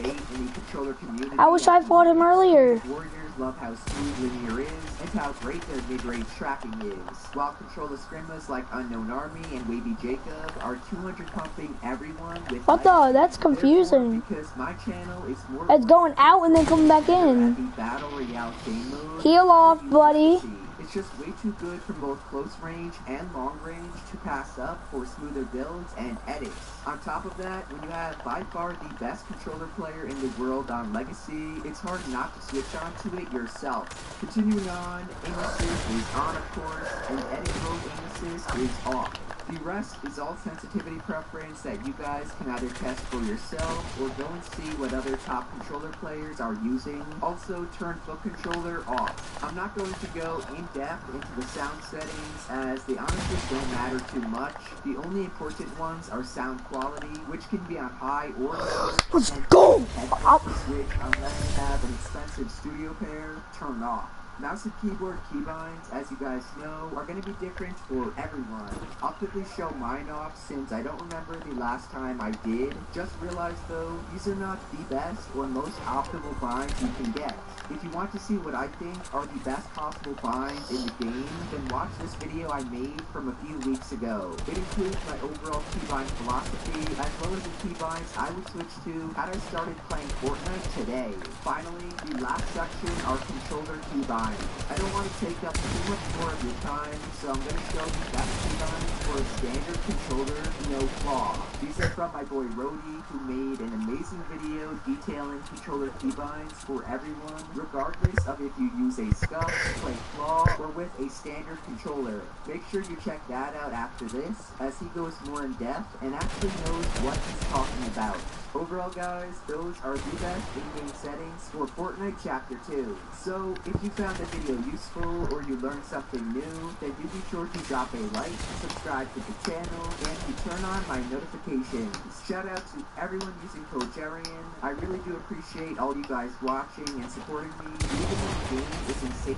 I wish I fought him earlier. Warriors love how smooth Linear is and how great their mid-range tracking is. While controller scrimmas like Unknown Army and Wavy Jacob are 200 pumping everyone with What the? That's confusing. because my channel is more It's going out and then coming back in. battle royale game mode. Heal off, buddy. It's just way too good from both close range and long range to pass up for smoother builds and edits. On top of that, when you have by far the best controller player in the world on Legacy, it's hard not to switch onto it yourself. Continuing on, aim assist is on of course, and edit mode aim assist is off. The rest is all sensitivity preference that you guys can either test for yourself or go and see what other top controller players are using. Also, turn foot controller off. I'm not going to go in depth into the sound settings as they honestly don't matter too much. The only important ones are sound quality, which can be on high or low. Let's go! Which, unless you have an expensive studio pair, turn off. Mouse and keyboard keybinds, as you guys know, are going to be different for everyone. I'll quickly show mine off since I don't remember the last time I did. Just realized though, these are not the best or most optimal binds you can get. If you want to see what I think are the best possible binds in the game, then watch this video I made from a few weeks ago. It includes my overall keybind philosophy, as well as the keybinds I would switch to had I started playing Fortnite today. Finally, the last section are controller keybinds. I don't want to take up too much more of your time, so I'm going to show you best keybinds for a standard controller, no flaw. These are from my boy Rody, who made an amazing video detailing controller keybinds for everyone, regardless of if you use a scuff, play flaw, or with a standard controller. Make sure you check that out after this, as he goes more in depth and actually knows what he's talking about. Overall guys, those are the best in-game settings for Fortnite Chapter 2. So, if you found the video useful or you learned something new, then do be sure to drop a like, subscribe to the channel, and to turn on my notifications. Shout out to everyone using code Jerian. I really do appreciate all you guys watching and supporting me, even though the game is insane.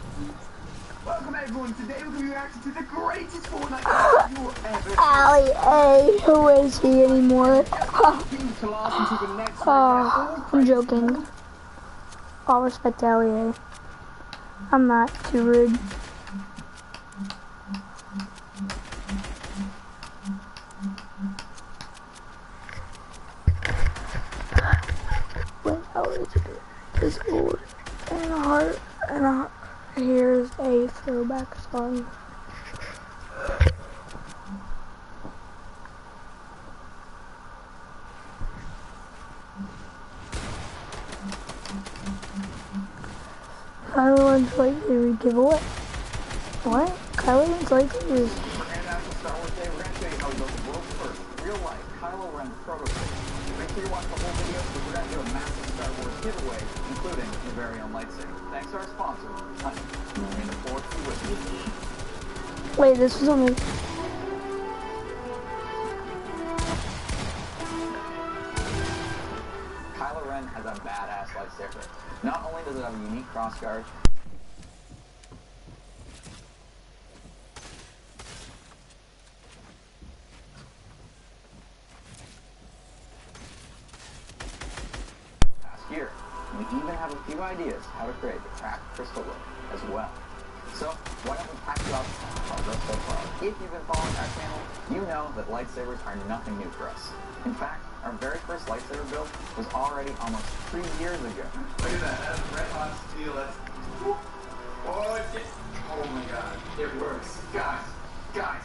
Welcome everyone, today we're going to be reacting to the greatest Fortnite game you'll ever Allie A, who is he anymore? I'm joking. All respect to Allie A. I'm not too rude. When Allie is old and heart and here's a throwback song. Kylo like to giveaway. What? Kylo like to We're heading out to Star Wars Day. We're going to show you how we built the world's first real-life Kylo Ren prototype. Make sure you watch the whole video because we're going to do a massive Star Wars giveaway, including your very own lightsaber. Thanks to our sponsor, Honey. May the Force be with you. wait, this was only. Kylo Ren has a badass lightsaber. Not only does it have a unique crossguard, here, we even have a few ideas how to create the cracked crystal look as well. So, why don't we pack you up while we're so far? If you've been following our channel, you know that lightsabers are nothing new for us. In fact, our very first lightsaber build was already almost 3 years ago. Look at that, that's red hot steel, that's... Oh my god, it works. Guys,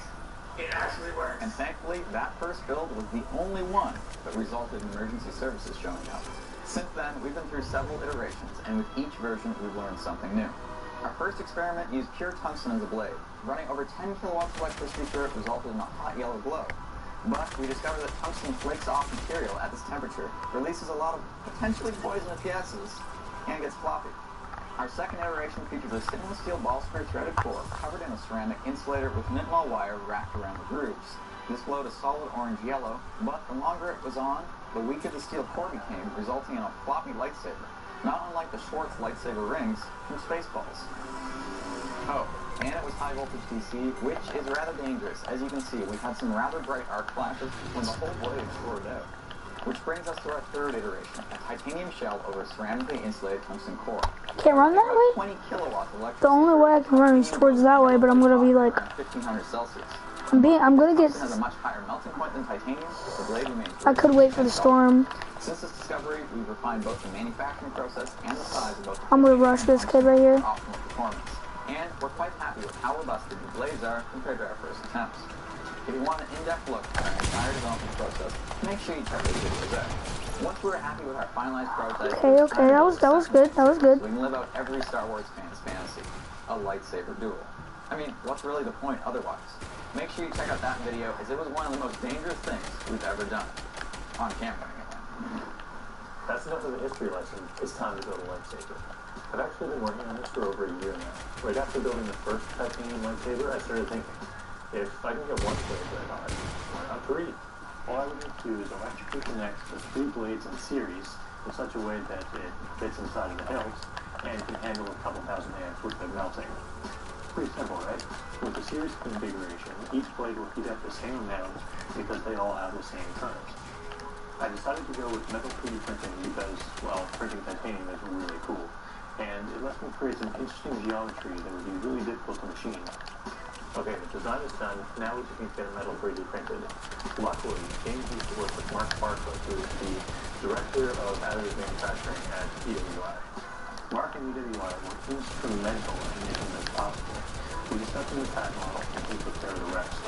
it actually works. And thankfully, that first build was the only one that resulted in emergency services showing up. Since then, we've been through several iterations, and with each version, we've learned something new. Our first experiment used pure tungsten as a blade. Running over 10 kilowatts of electricity through it resulted in a hot yellow glow. But we discovered that tungsten flakes off material at this temperature, releases a lot of potentially poisonous gases, and gets floppy. Our second iteration features a stainless steel ball screw threaded core covered in a ceramic insulator with Nitmol wire wrapped around the grooves. This glowed a solid orange-yellow, but the longer it was on, the weaker the steel core became, resulting in a floppy lightsaber, not unlike the Schwartz lightsaber rings from Spaceballs. Oh, and it was high voltage DC, which is rather dangerous. As you can see, we had some rather bright arc flashes when the whole blade roared out. Which brings us to our third iteration, a titanium shell over a ceramically insulated tungsten core. Can't run that way? 20 kilowatts of electricity. The only way I can run is towards that way, but I'm gonna be like, 1500 Celsius. I'm gonna get. Tungsten has a much higher melting point than titanium, the blade remains. I could wait for the storm. Since this discovery, we've refined both the manufacturing process and the size of both. I'm gonna rush this kid right here. Optimal performance, and we're quite happy with how robust the new blades are compared to our first attempts. If you want an in-depth look at our entire development process, make sure you check those videos out. Once we're happy with our finalized prototype, Okay, that was good. That was good. we can live out every Star Wars fan's fantasy, a lightsaber duel. I mean, what's really the point otherwise? Make sure you check out that video, as it was one of the most dangerous things we've ever done. On camera, anyway. That's enough of a history lesson. It's time to build a lightsaber. I've actually been working on this for over a year now. Right after building the first titanium lightsaber, I started thinking, if I can get one blade red hot, why not three? All I would need to do is electrically connect the three blades in series in such a way that it fits inside of the hilt and can handle a couple thousand amps worth of melting. Pretty simple, right? With the series configuration, each blade will heat up the same amount because they all have the same terms. I decided to go with metal 3D printing because, well, printing titanium is really cool, and it lets me create some interesting geometry that would be really difficult to machine. Okay, the design is done. Now we just need to get a metal 3D printed. Luckily, James used to work with Mark Bartlett, who is the director of additive manufacturing at EWI. Mark and EWI were instrumental in making this possible. We discussed in the CAD model, and he took care of the rest.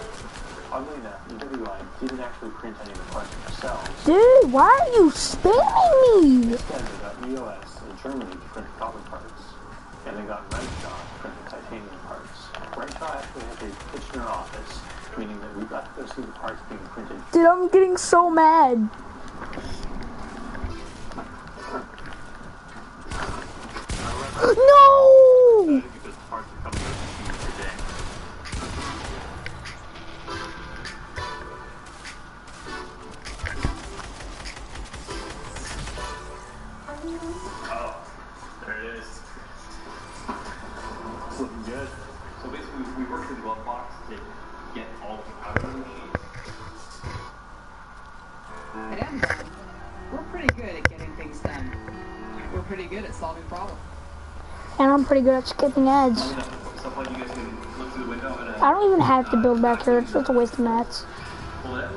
Oddly enough, EWI didn't actually print any of the parts themselves. Dude, why are you spamming me? Instead, they got EOS in Germany to print copper parts, and they got Renshaw to print the titanium parts. Renshaw actually has a Kitchener office, meaning that we got to go see the parts being printed. Dude, I'm getting so mad. No! Because the parts are coming out of the machine today. Oh, there it is. It's looking good. So basically, we worked with the glove box to get all out of the machine. And we're pretty good at getting things done. We're pretty good at solving problems. And I'm pretty good at skipping ads. At some point, you guys can look through the window and I don't even have to build back here. It's just a waste of mats. pull it out,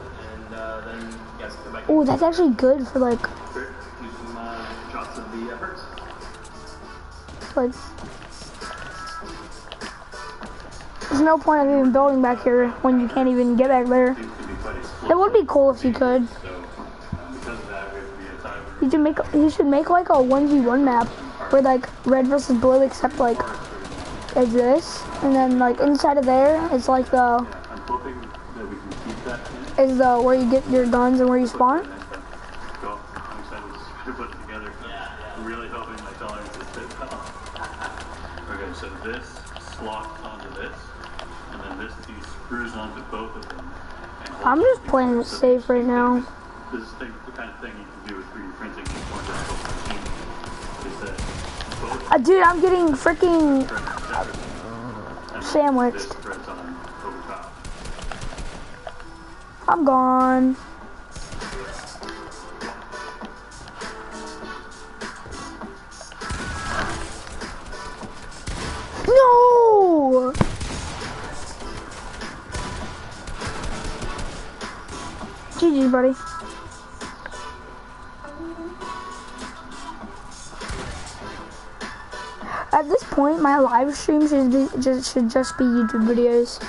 and then you guys can come back Oh, that's actually good for like, and do some shots of the birds. like. There's no point of even building back here when you can't even get back there. Seems to be quite explosive. It would be cool if you could. So, because of that, we have to be a time You should make like a 1v1 map where like red versus blue, except like it's this, and then like inside of there it's like the I'm hoping that we can keep that in. is the where you get your guns and where you spawn. Cool. I'm excited to put it together. I'm really hoping my tolerance is fit well. Okay, so this slots onto this, and then this piece screws onto both of them. And I'm holds just playing it safe right now. This is the kind of thing you can do with 3D printing in more difficult machine. Is that both Dude, I'm getting freaking threads separate, and sandwiched. this threads on over top. I'm gone. No! GG, buddy. At this point, my live stream should just be YouTube videos.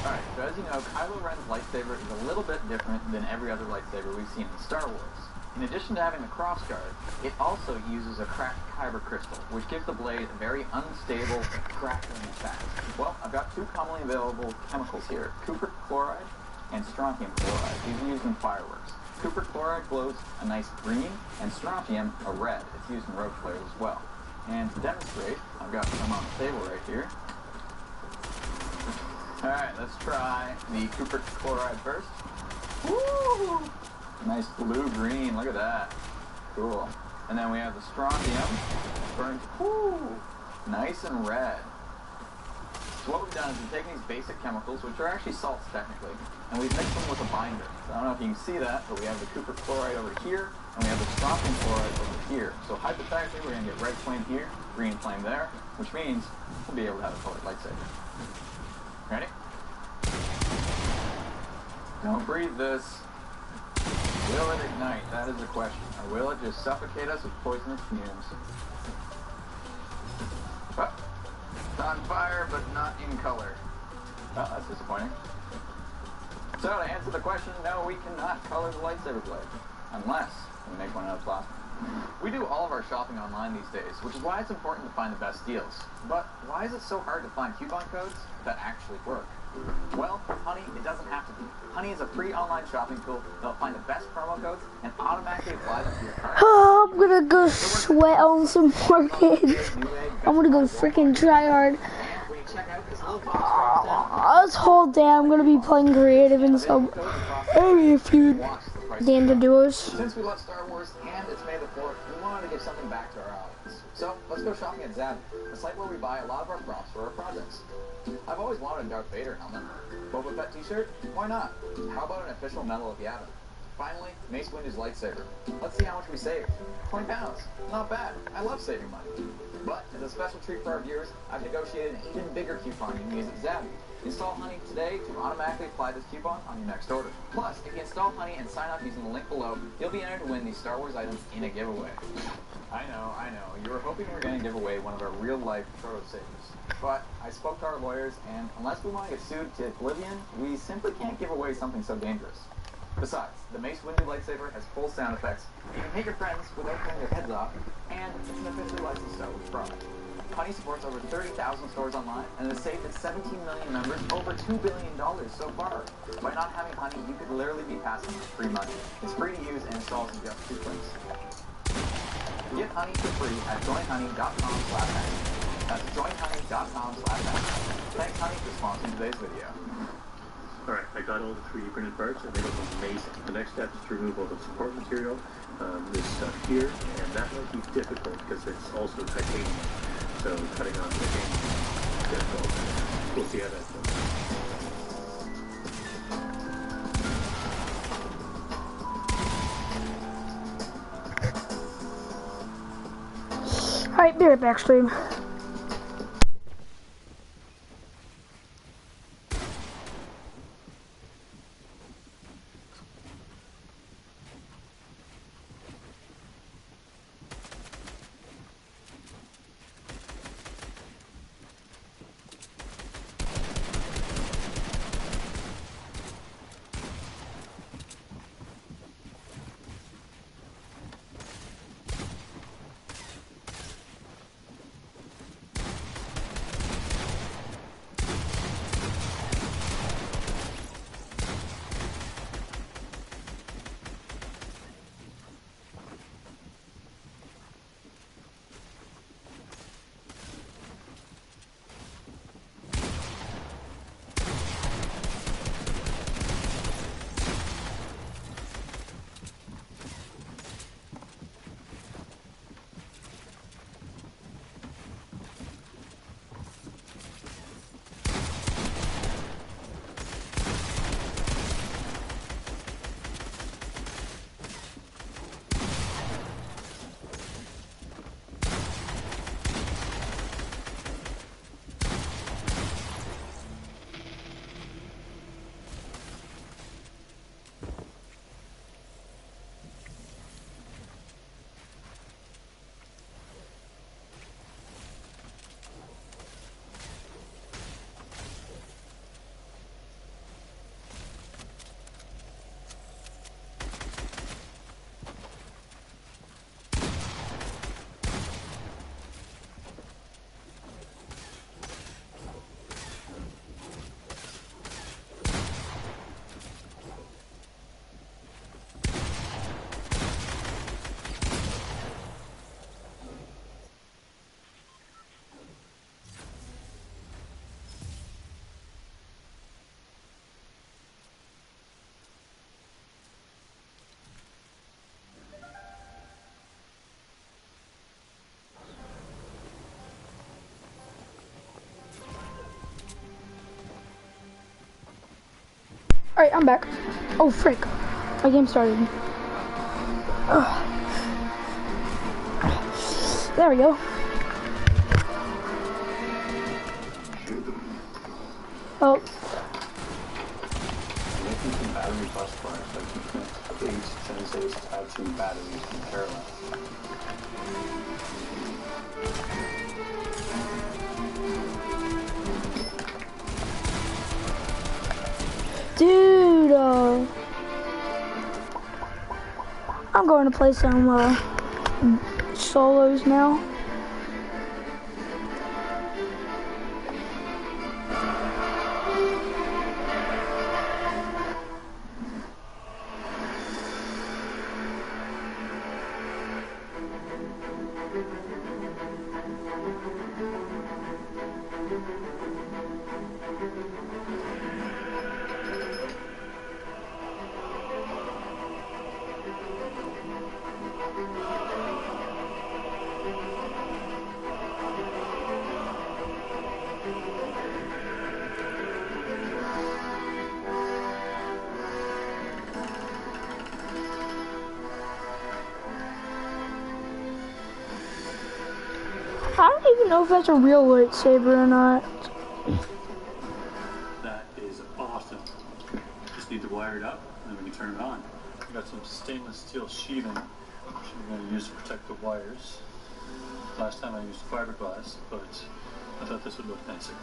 Alright, so as you know, Kylo Ren's lightsaber is a little bit different than every other lightsaber we've seen in Star Wars. In addition to having the crossguard, it also uses a cracked kyber crystal, which gives the blade a very unstable, crackling effect. Well, I've got two commonly available chemicals here, cupric chloride and strontium chloride. These are used in fireworks. Cupric chloride glows a nice green, and strontium a red. It's used in road flares as well. And to demonstrate, I've got some on the table right here. Alright, let's try the cupric chloride first. Woo! Nice blue-green, look at that. Cool. And then we have the strontium. Burns, woo! Nice and red. So what we've done is we've taken these basic chemicals, which are actually salts technically, and we've mixed them with a binder. So I don't know if you can see that, but we have the copper chloride over here, and we have the strontium chloride over here. So hypothetically, we're going to get red flame here, green flame there, which means we'll be able to have a colored lightsaber. Ready? Don't breathe this. Will it ignite? That is the question. Or will it just suffocate us with poisonous fumes? Oh, it's on fire, but not in color. Oh, that's disappointing. So to answer the question, no, we cannot color the lightsaber blade. Unless we make one out of plastic. We do all of our shopping online these days, which is why it's important to find the best deals. But why is it so hard to find coupon codes that actually work? Well, Honey, it doesn't have to be. Honey is a free online shopping tool that'll find the best promo codes and automatically apply them to your cart. Oh, I'm gonna go sweat on some more kids. I'm gonna go freaking try hard. This whole day I'm gonna be playing creative and some maybe a few danger duos. Since we love Star Wars and it's May the 4th, we wanted to give something back to our audience. So let's go shopping at Zavi, a site where we buy a lot of our props for our projects. I've always wanted a Darth Vader helmet. Boba Fett t-shirt? Why not? How about an official Medal of Yavin? Finally, Mace Windu's lightsaber. Let's see how much we saved. 20 pounds. Not bad. I love saving money. But as a special treat for our viewers, I've negotiated an even bigger coupon you can use at Zavi. Install Honey today to automatically apply this coupon on your next order. Plus, if you install Honey and sign up using the link below, you'll be entered to win these Star Wars items in a giveaway. I know. You were hoping we were going to give away one of our real-life proto sabers. But I spoke to our lawyers, and unless we want to get sued to oblivion, we simply can't give away something so dangerous. Besides, the Mace Windu lightsaber has full sound effects. You can hit your friends without cutting their heads off, and it's an officially licensed Star Wars product. Honey supports over 30,000 stores online, and has saved its 17 million members over $2 billion so far. By not having Honey, you could literally be passing free money. It's free to use and installs in just 2 clicks. Get Honey for free at joinhoney.com/honey. That's joinhoney.com/honey. Thanks, Honey, for sponsoring today's video. Alright, I got all the 3D printed parts and they look amazing. The next step is to remove all the support material, this stuff here, and that might be difficult because it's also titanium. So cutting on titanium is difficult. We'll see how that goes. Alright, be right back, stream. Alright, I'm back. Oh, frick. My game started. Ugh. There we go. Oh. Making some battery bus bars so you can connect 8 Gen 6 Type-C batteries in parallel. Dude, I'm going to play some solos now. I don't even know if that's a real lightsaber or not. That is awesome. Just need to wire it up and then we can turn it on. We got some stainless steel sheathing, which we're going to use to protect the wires. Last time I used fiberglass, but I thought this would look nicer.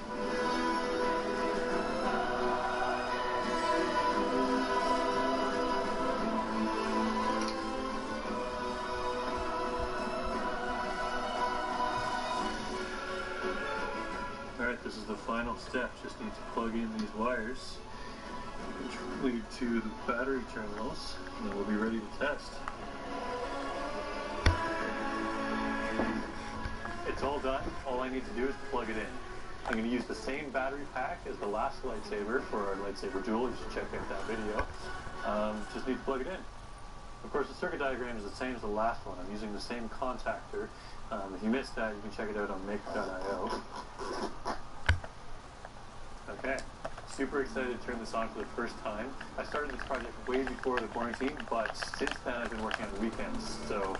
Alright, this is the final step. Just need to plug in these wires, which lead to the battery terminals, and then we'll be ready to test. It's all done. All I need to do is plug it in. I'm going to use the same battery pack as the last lightsaber for our lightsaber duel. You should check out that video. Just need to plug it in. Of course, the circuit diagram is the same as the last one. I'm using the same contactor. If you missed that, you can check it out on make.io. Okay, super excited to turn this on for the first time. I started this project way before the quarantine, but since then I've been working on the weekends, so...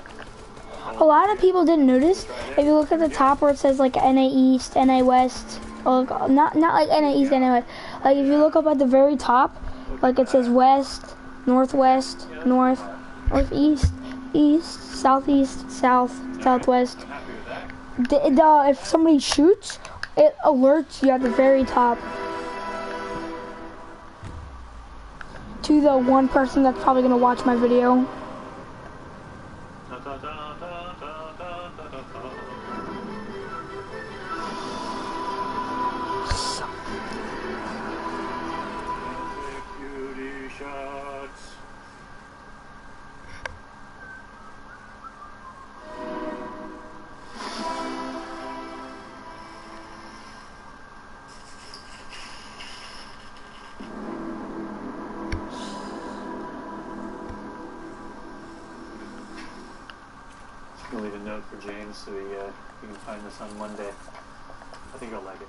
A lot of people didn't notice. If you look at the top where it says like NA East, NA West, or not like NA East, NA West. Like if you look up at the very top, like it says West, Northwest, North, Northeast, East, Southeast, South, Southwest. If somebody shoots, it alerts you at the very top to the one person that's probably gonna watch my video. We'll leave a note for James so he can find this on Monday. I think he'll like it.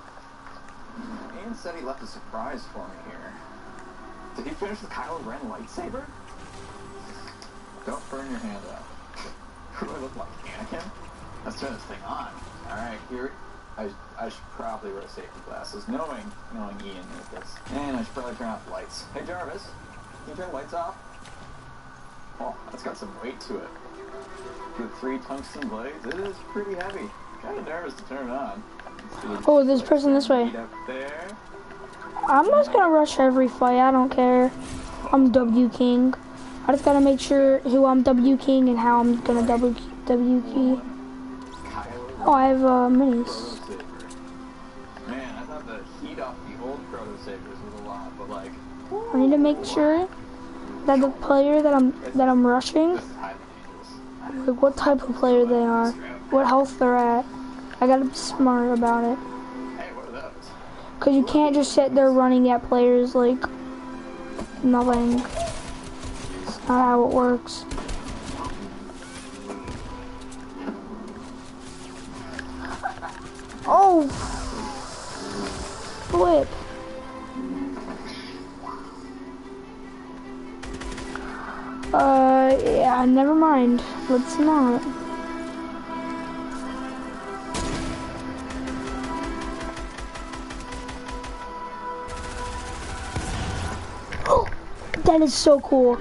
Ian said he left a surprise for me here. Did he finish the Kylo Ren lightsaber? Don't burn your hand out. Who do I look like, Anakin? Let's turn this thing on. Alright, here... I should probably wear safety glasses, knowing Ian needs this. And I should probably turn off the lights. Hey Jarvis, can you turn the lights off? Oh, that's got some weight to it. With 3 tungsten blades, it is pretty heavy. Kind of nervous to turn it on. Oh, there's a person this way. Up there. I'm just gonna rush every fight, I don't care. I'm W King. I just gotta make sure who I'm W King and how I'm gonna W key. Oh, I have minis. Man, I thought the heat off the old Proto Sabers was a lot, but like... I need to make sure that the player that I'm rushing, This is highly dangerous. like what type of player they are, what health they're at. I gotta be smart about it. Hey, what are those? Cause you can't just sit there running at players like nothing. It's not how it works. Oh, flip. Never mind. Let's not. Oh, that is so cool.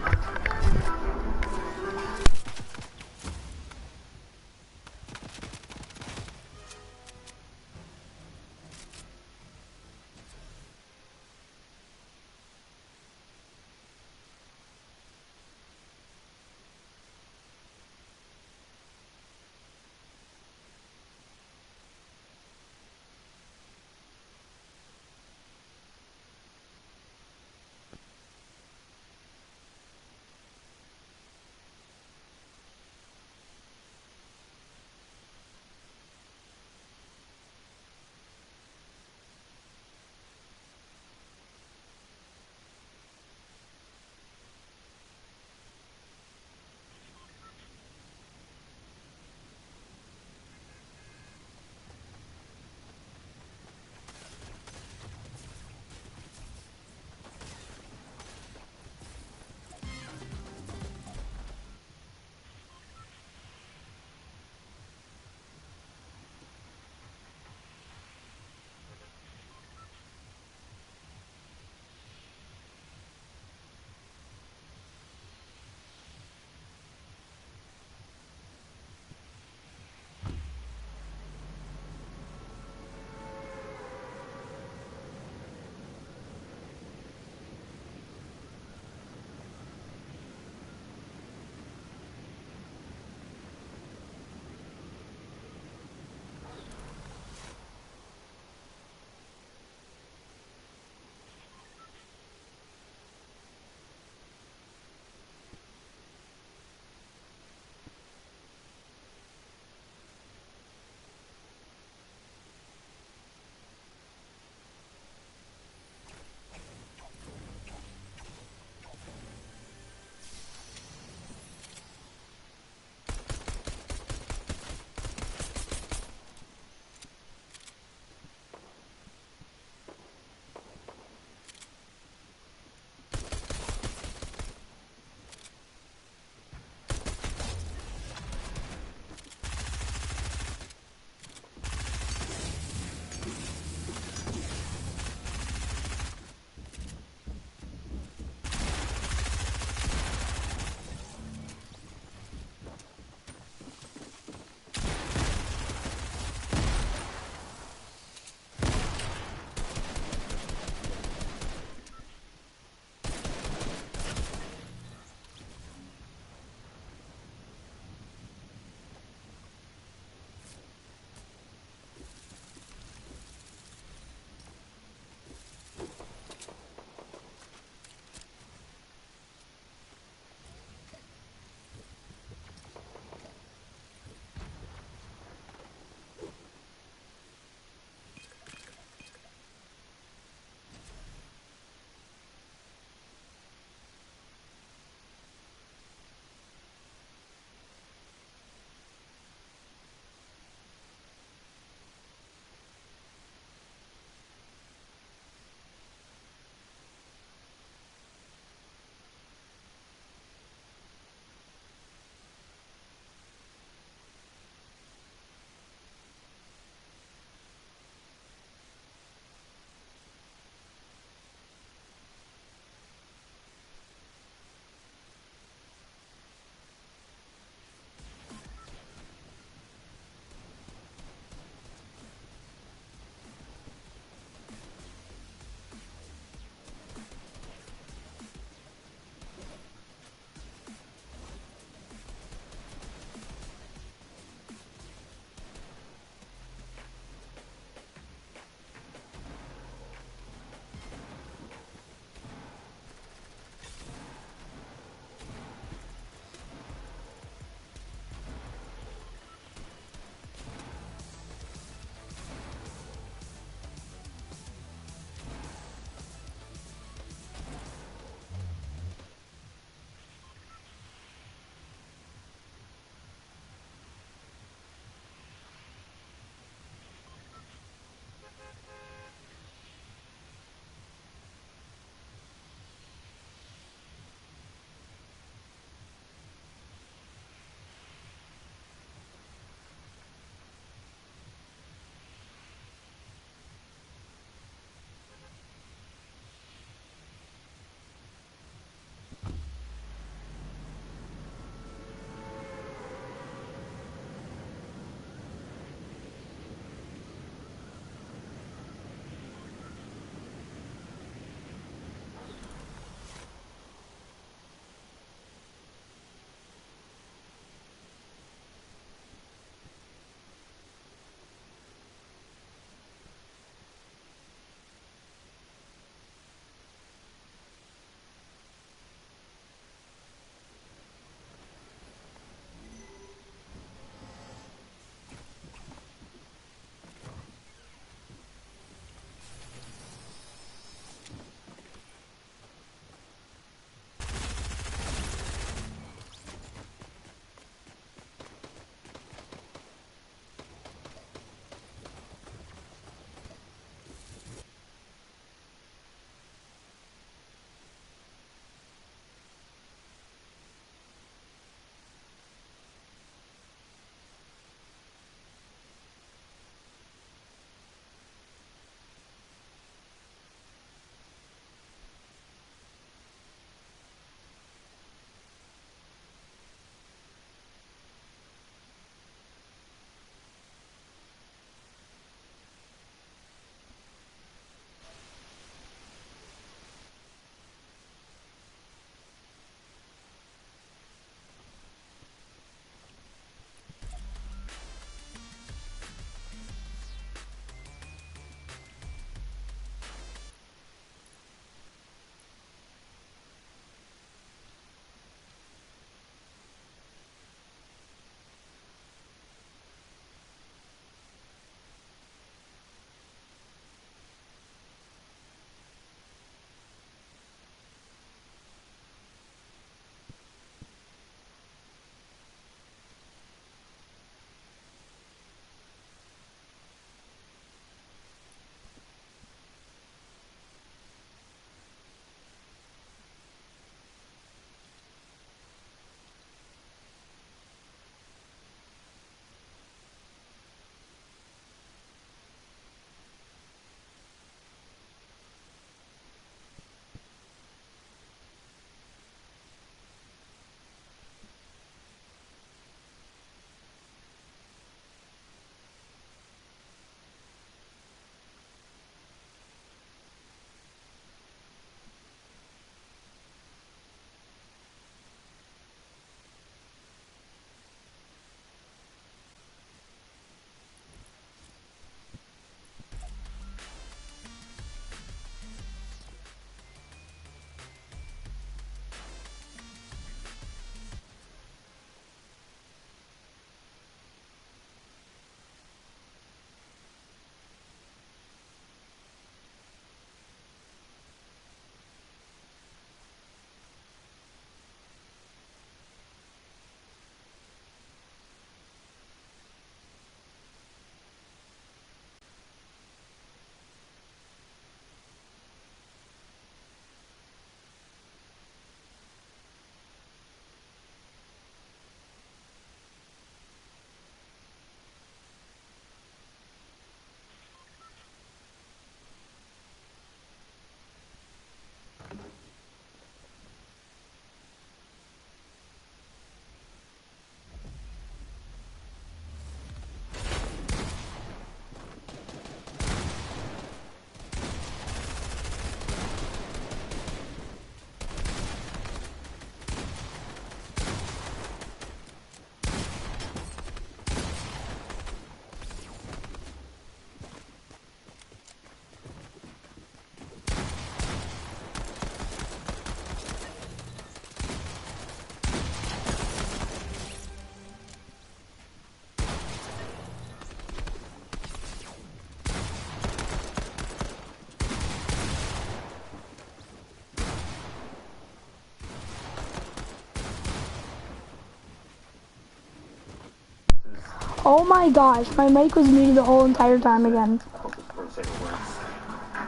Oh my gosh, my mic was muted the whole entire time again. I hope this first saver works.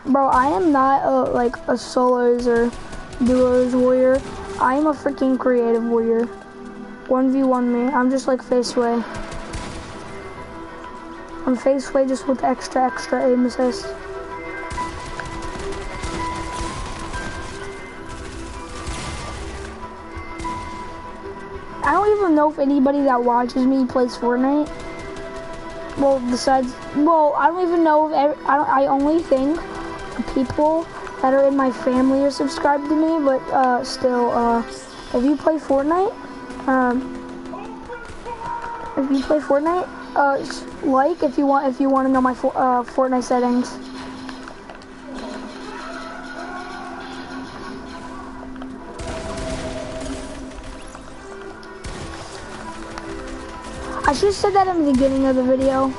Bro, I am not like a solos or duos warrior. I am a freaking creative warrior. 1v1 me. I'm just like Faceway. I'm Faceway just with extra aim assist. I don't even know if anybody that watches me plays Fortnite. Well, besides, I don't even know if I only think the people that are in my family are subscribed to me, but still, if you play Fortnite, like if you want to know my Fortnite settings. I should have said that in the beginning of the video.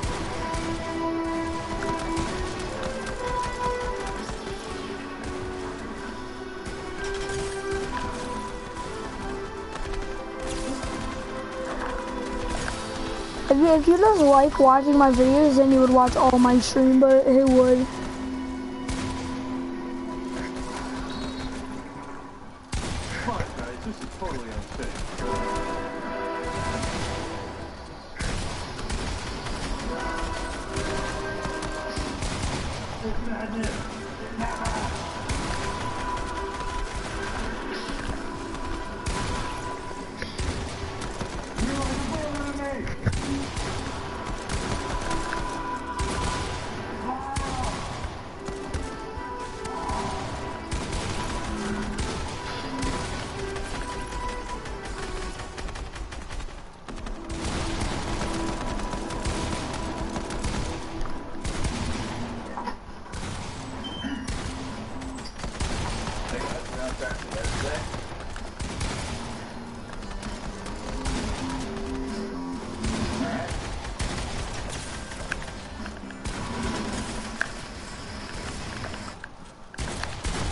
If you just like watching my videos, then you would watch all my stream, but it would. Come on, guys, this is totally unsafe.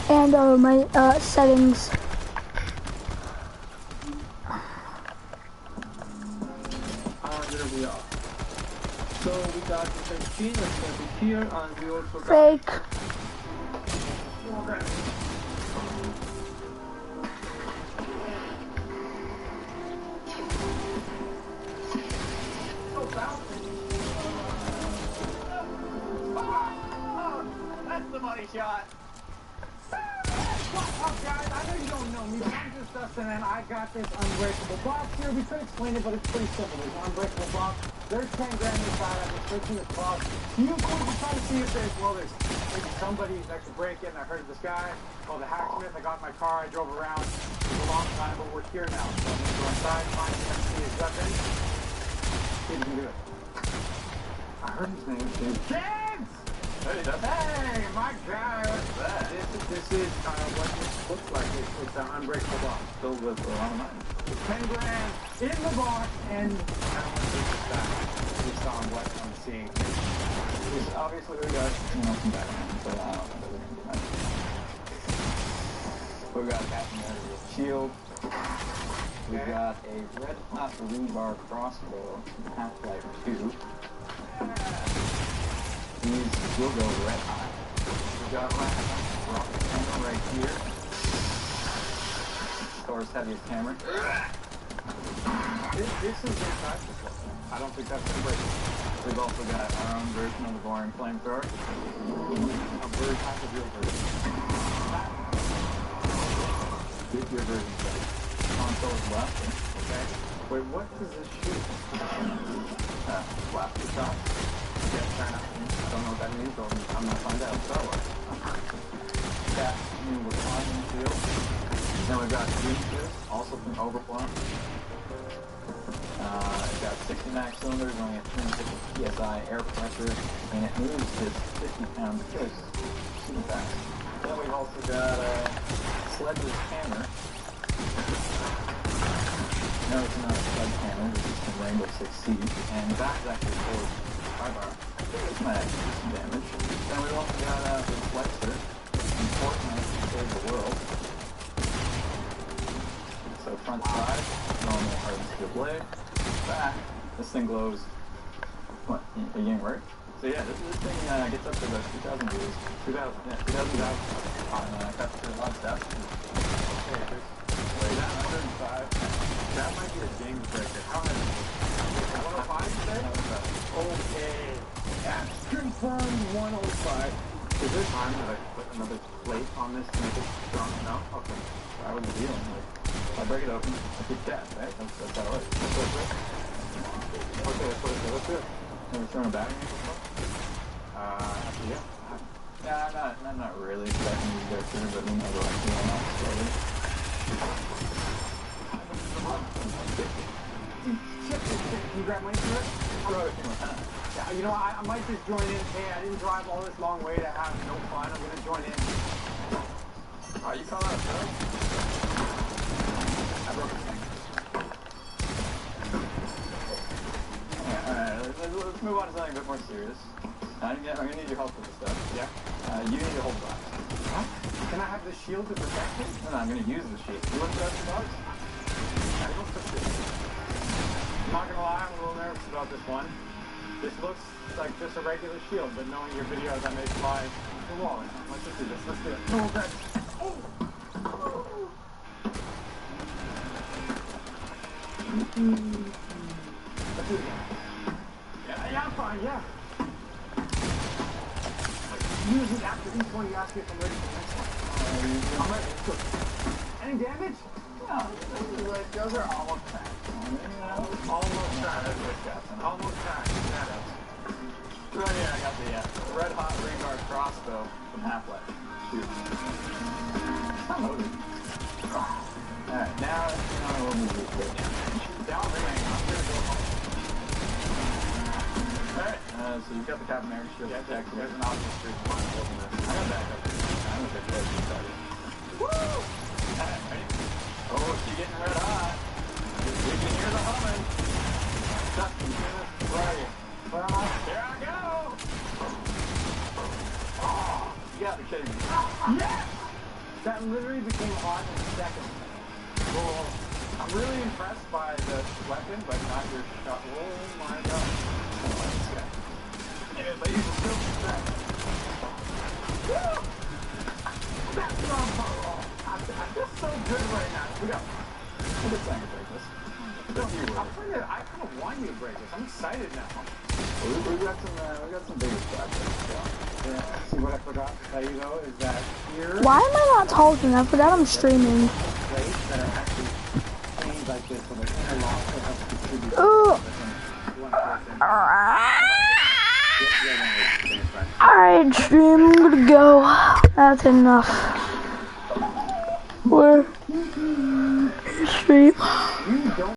And my settings. There we are. So we got the machine that's going to be here, and we also got... Fake. That's the money shot. What's up, guys? I know you don't know me, but I'm just Dustin, and I got this unbreakable box here. We could explain it, but it's pretty simple. There's an unbreakable box. There's 10 grand inside. I'm just switching this box. You boys are trying to see if there's maybe somebody that could break it. And I heard of this guy called the Hacksmith. I got in my car. I drove around. It was a long time, but we're here now. So I'm going to go inside, find him, see his weapon. See if he can do it. I heard his name is James! Hey, my guy! What's that? This is what this looks like. It's an unbreakable box filled with a lot of money. It's 10 grand in the box, and I don't want to take this back based on what I'm seeing. Because obviously we got, some background, so I don't know that we're going to do much. We've got Captain America's shield. We've got a red hot rebar crossbow from Half-Life 2. These will go red hot. We've got rocket camera right here. Thor's heaviest camera. This is impractical. I don't think that's going to break it. We've also got our own version of the boring flamethrower. A very type of real version. Here's your version. Console's left. Okay. Wait, what does this shoot? Blaster shot. Yeah, fair enough. I don't know what that means, but I'm going to find out. Star Wars. Got new reclining shield. Then we've got green shield, also from Overflow. It's got 60 max cylinders, only at 350 psi air pressure, and it moves this 50-pound twist super fast. Then we've also got Sledge's hammer. No, it's not a sledgehammer, this is from Rainbow Six Siege, and the back is actually for 5R. It's not actually do some damage. Then we've also got the Flexer from Fortnite to save the world. So front side, normal hard steel blade. Back, this thing glows What? Are you getting work? So yeah, this thing gets up to about 2,000 views. 2,000? Yeah, 2,000 on cut to a lot of stuff. Okay, wait, that 105. That might be a game breaker. How much? 105 today? Okay. Yeah, confirmed 105. Is there time that I put another plate on this to make it strong enough? Okay. I wouldn't be dealing with it. I break it open, I keep that, right? That's how it works. Okay, that's what it is. Let's do it. Can we turn it back? Actually, yeah. Yeah, I'm not really expecting you to go through, but we know what I'm doing now, slowly. Can you grab my instrument? Yeah, you know, I might just join in. Hey, I didn't drive all this long way to have no fun. I'm gonna join in. Oh, you call that a truck? I broke the thing. Alright, let's move on to something a bit more serious. I'm gonna need your help with this stuff. Yeah? You need to hold the box. Huh? Can I have the shield to protect me? No, I'm gonna use the shield. You want to touch the box? I don't touch it. I'm not gonna lie, I'm a little nervous about this one. This looks like just a regular shield, but knowing your videos, I may fly the wallet. Let's just do this. Let's do it. Oh, God. Oh! Let's do it again. Yeah, I'm fine, yeah. Usually after each one, you ask me if I'm ready for the next one. I'm ready. Let's go. Any damage? No, those are almost tagged. Almost tagged. Almost tagged. Right here, I got the Red Hot Ringguard crossbow from Half-Life. Shoot. It's loaded. Alright, now we'll move this bit down. I'm gonna go home. Alright, so you've got the Captain America shield. Yeah, there's an obvious street line holding this. I'm gonna back up here. I'm gonna get close to started. Woo! Alright, ready? Oh, she's getting red hot. You can hear the humming. Stop, you hear this? Where are you? Where am I? Here I go! Oh, you gotta be kidding me. Yes! That literally became hot in a second. Well, I'm really impressed by the weapon, but not your shot. Oh my god. This guy. Yeah, but he's still stressed. Woo! That's what I'm talking about. I feel so good right now. We go. I'm just trying to break this. I kind of want you to break this. I'm excited now. We got some bigger stuff. Yeah. See what I forgot to tell you though is that here. Why am I not talking? I forgot I'm streaming. Plates that are actually chained like this, so the interlock will have to contribute. Alright, stream, I'm gonna go. That's enough. Where? Stream. You don't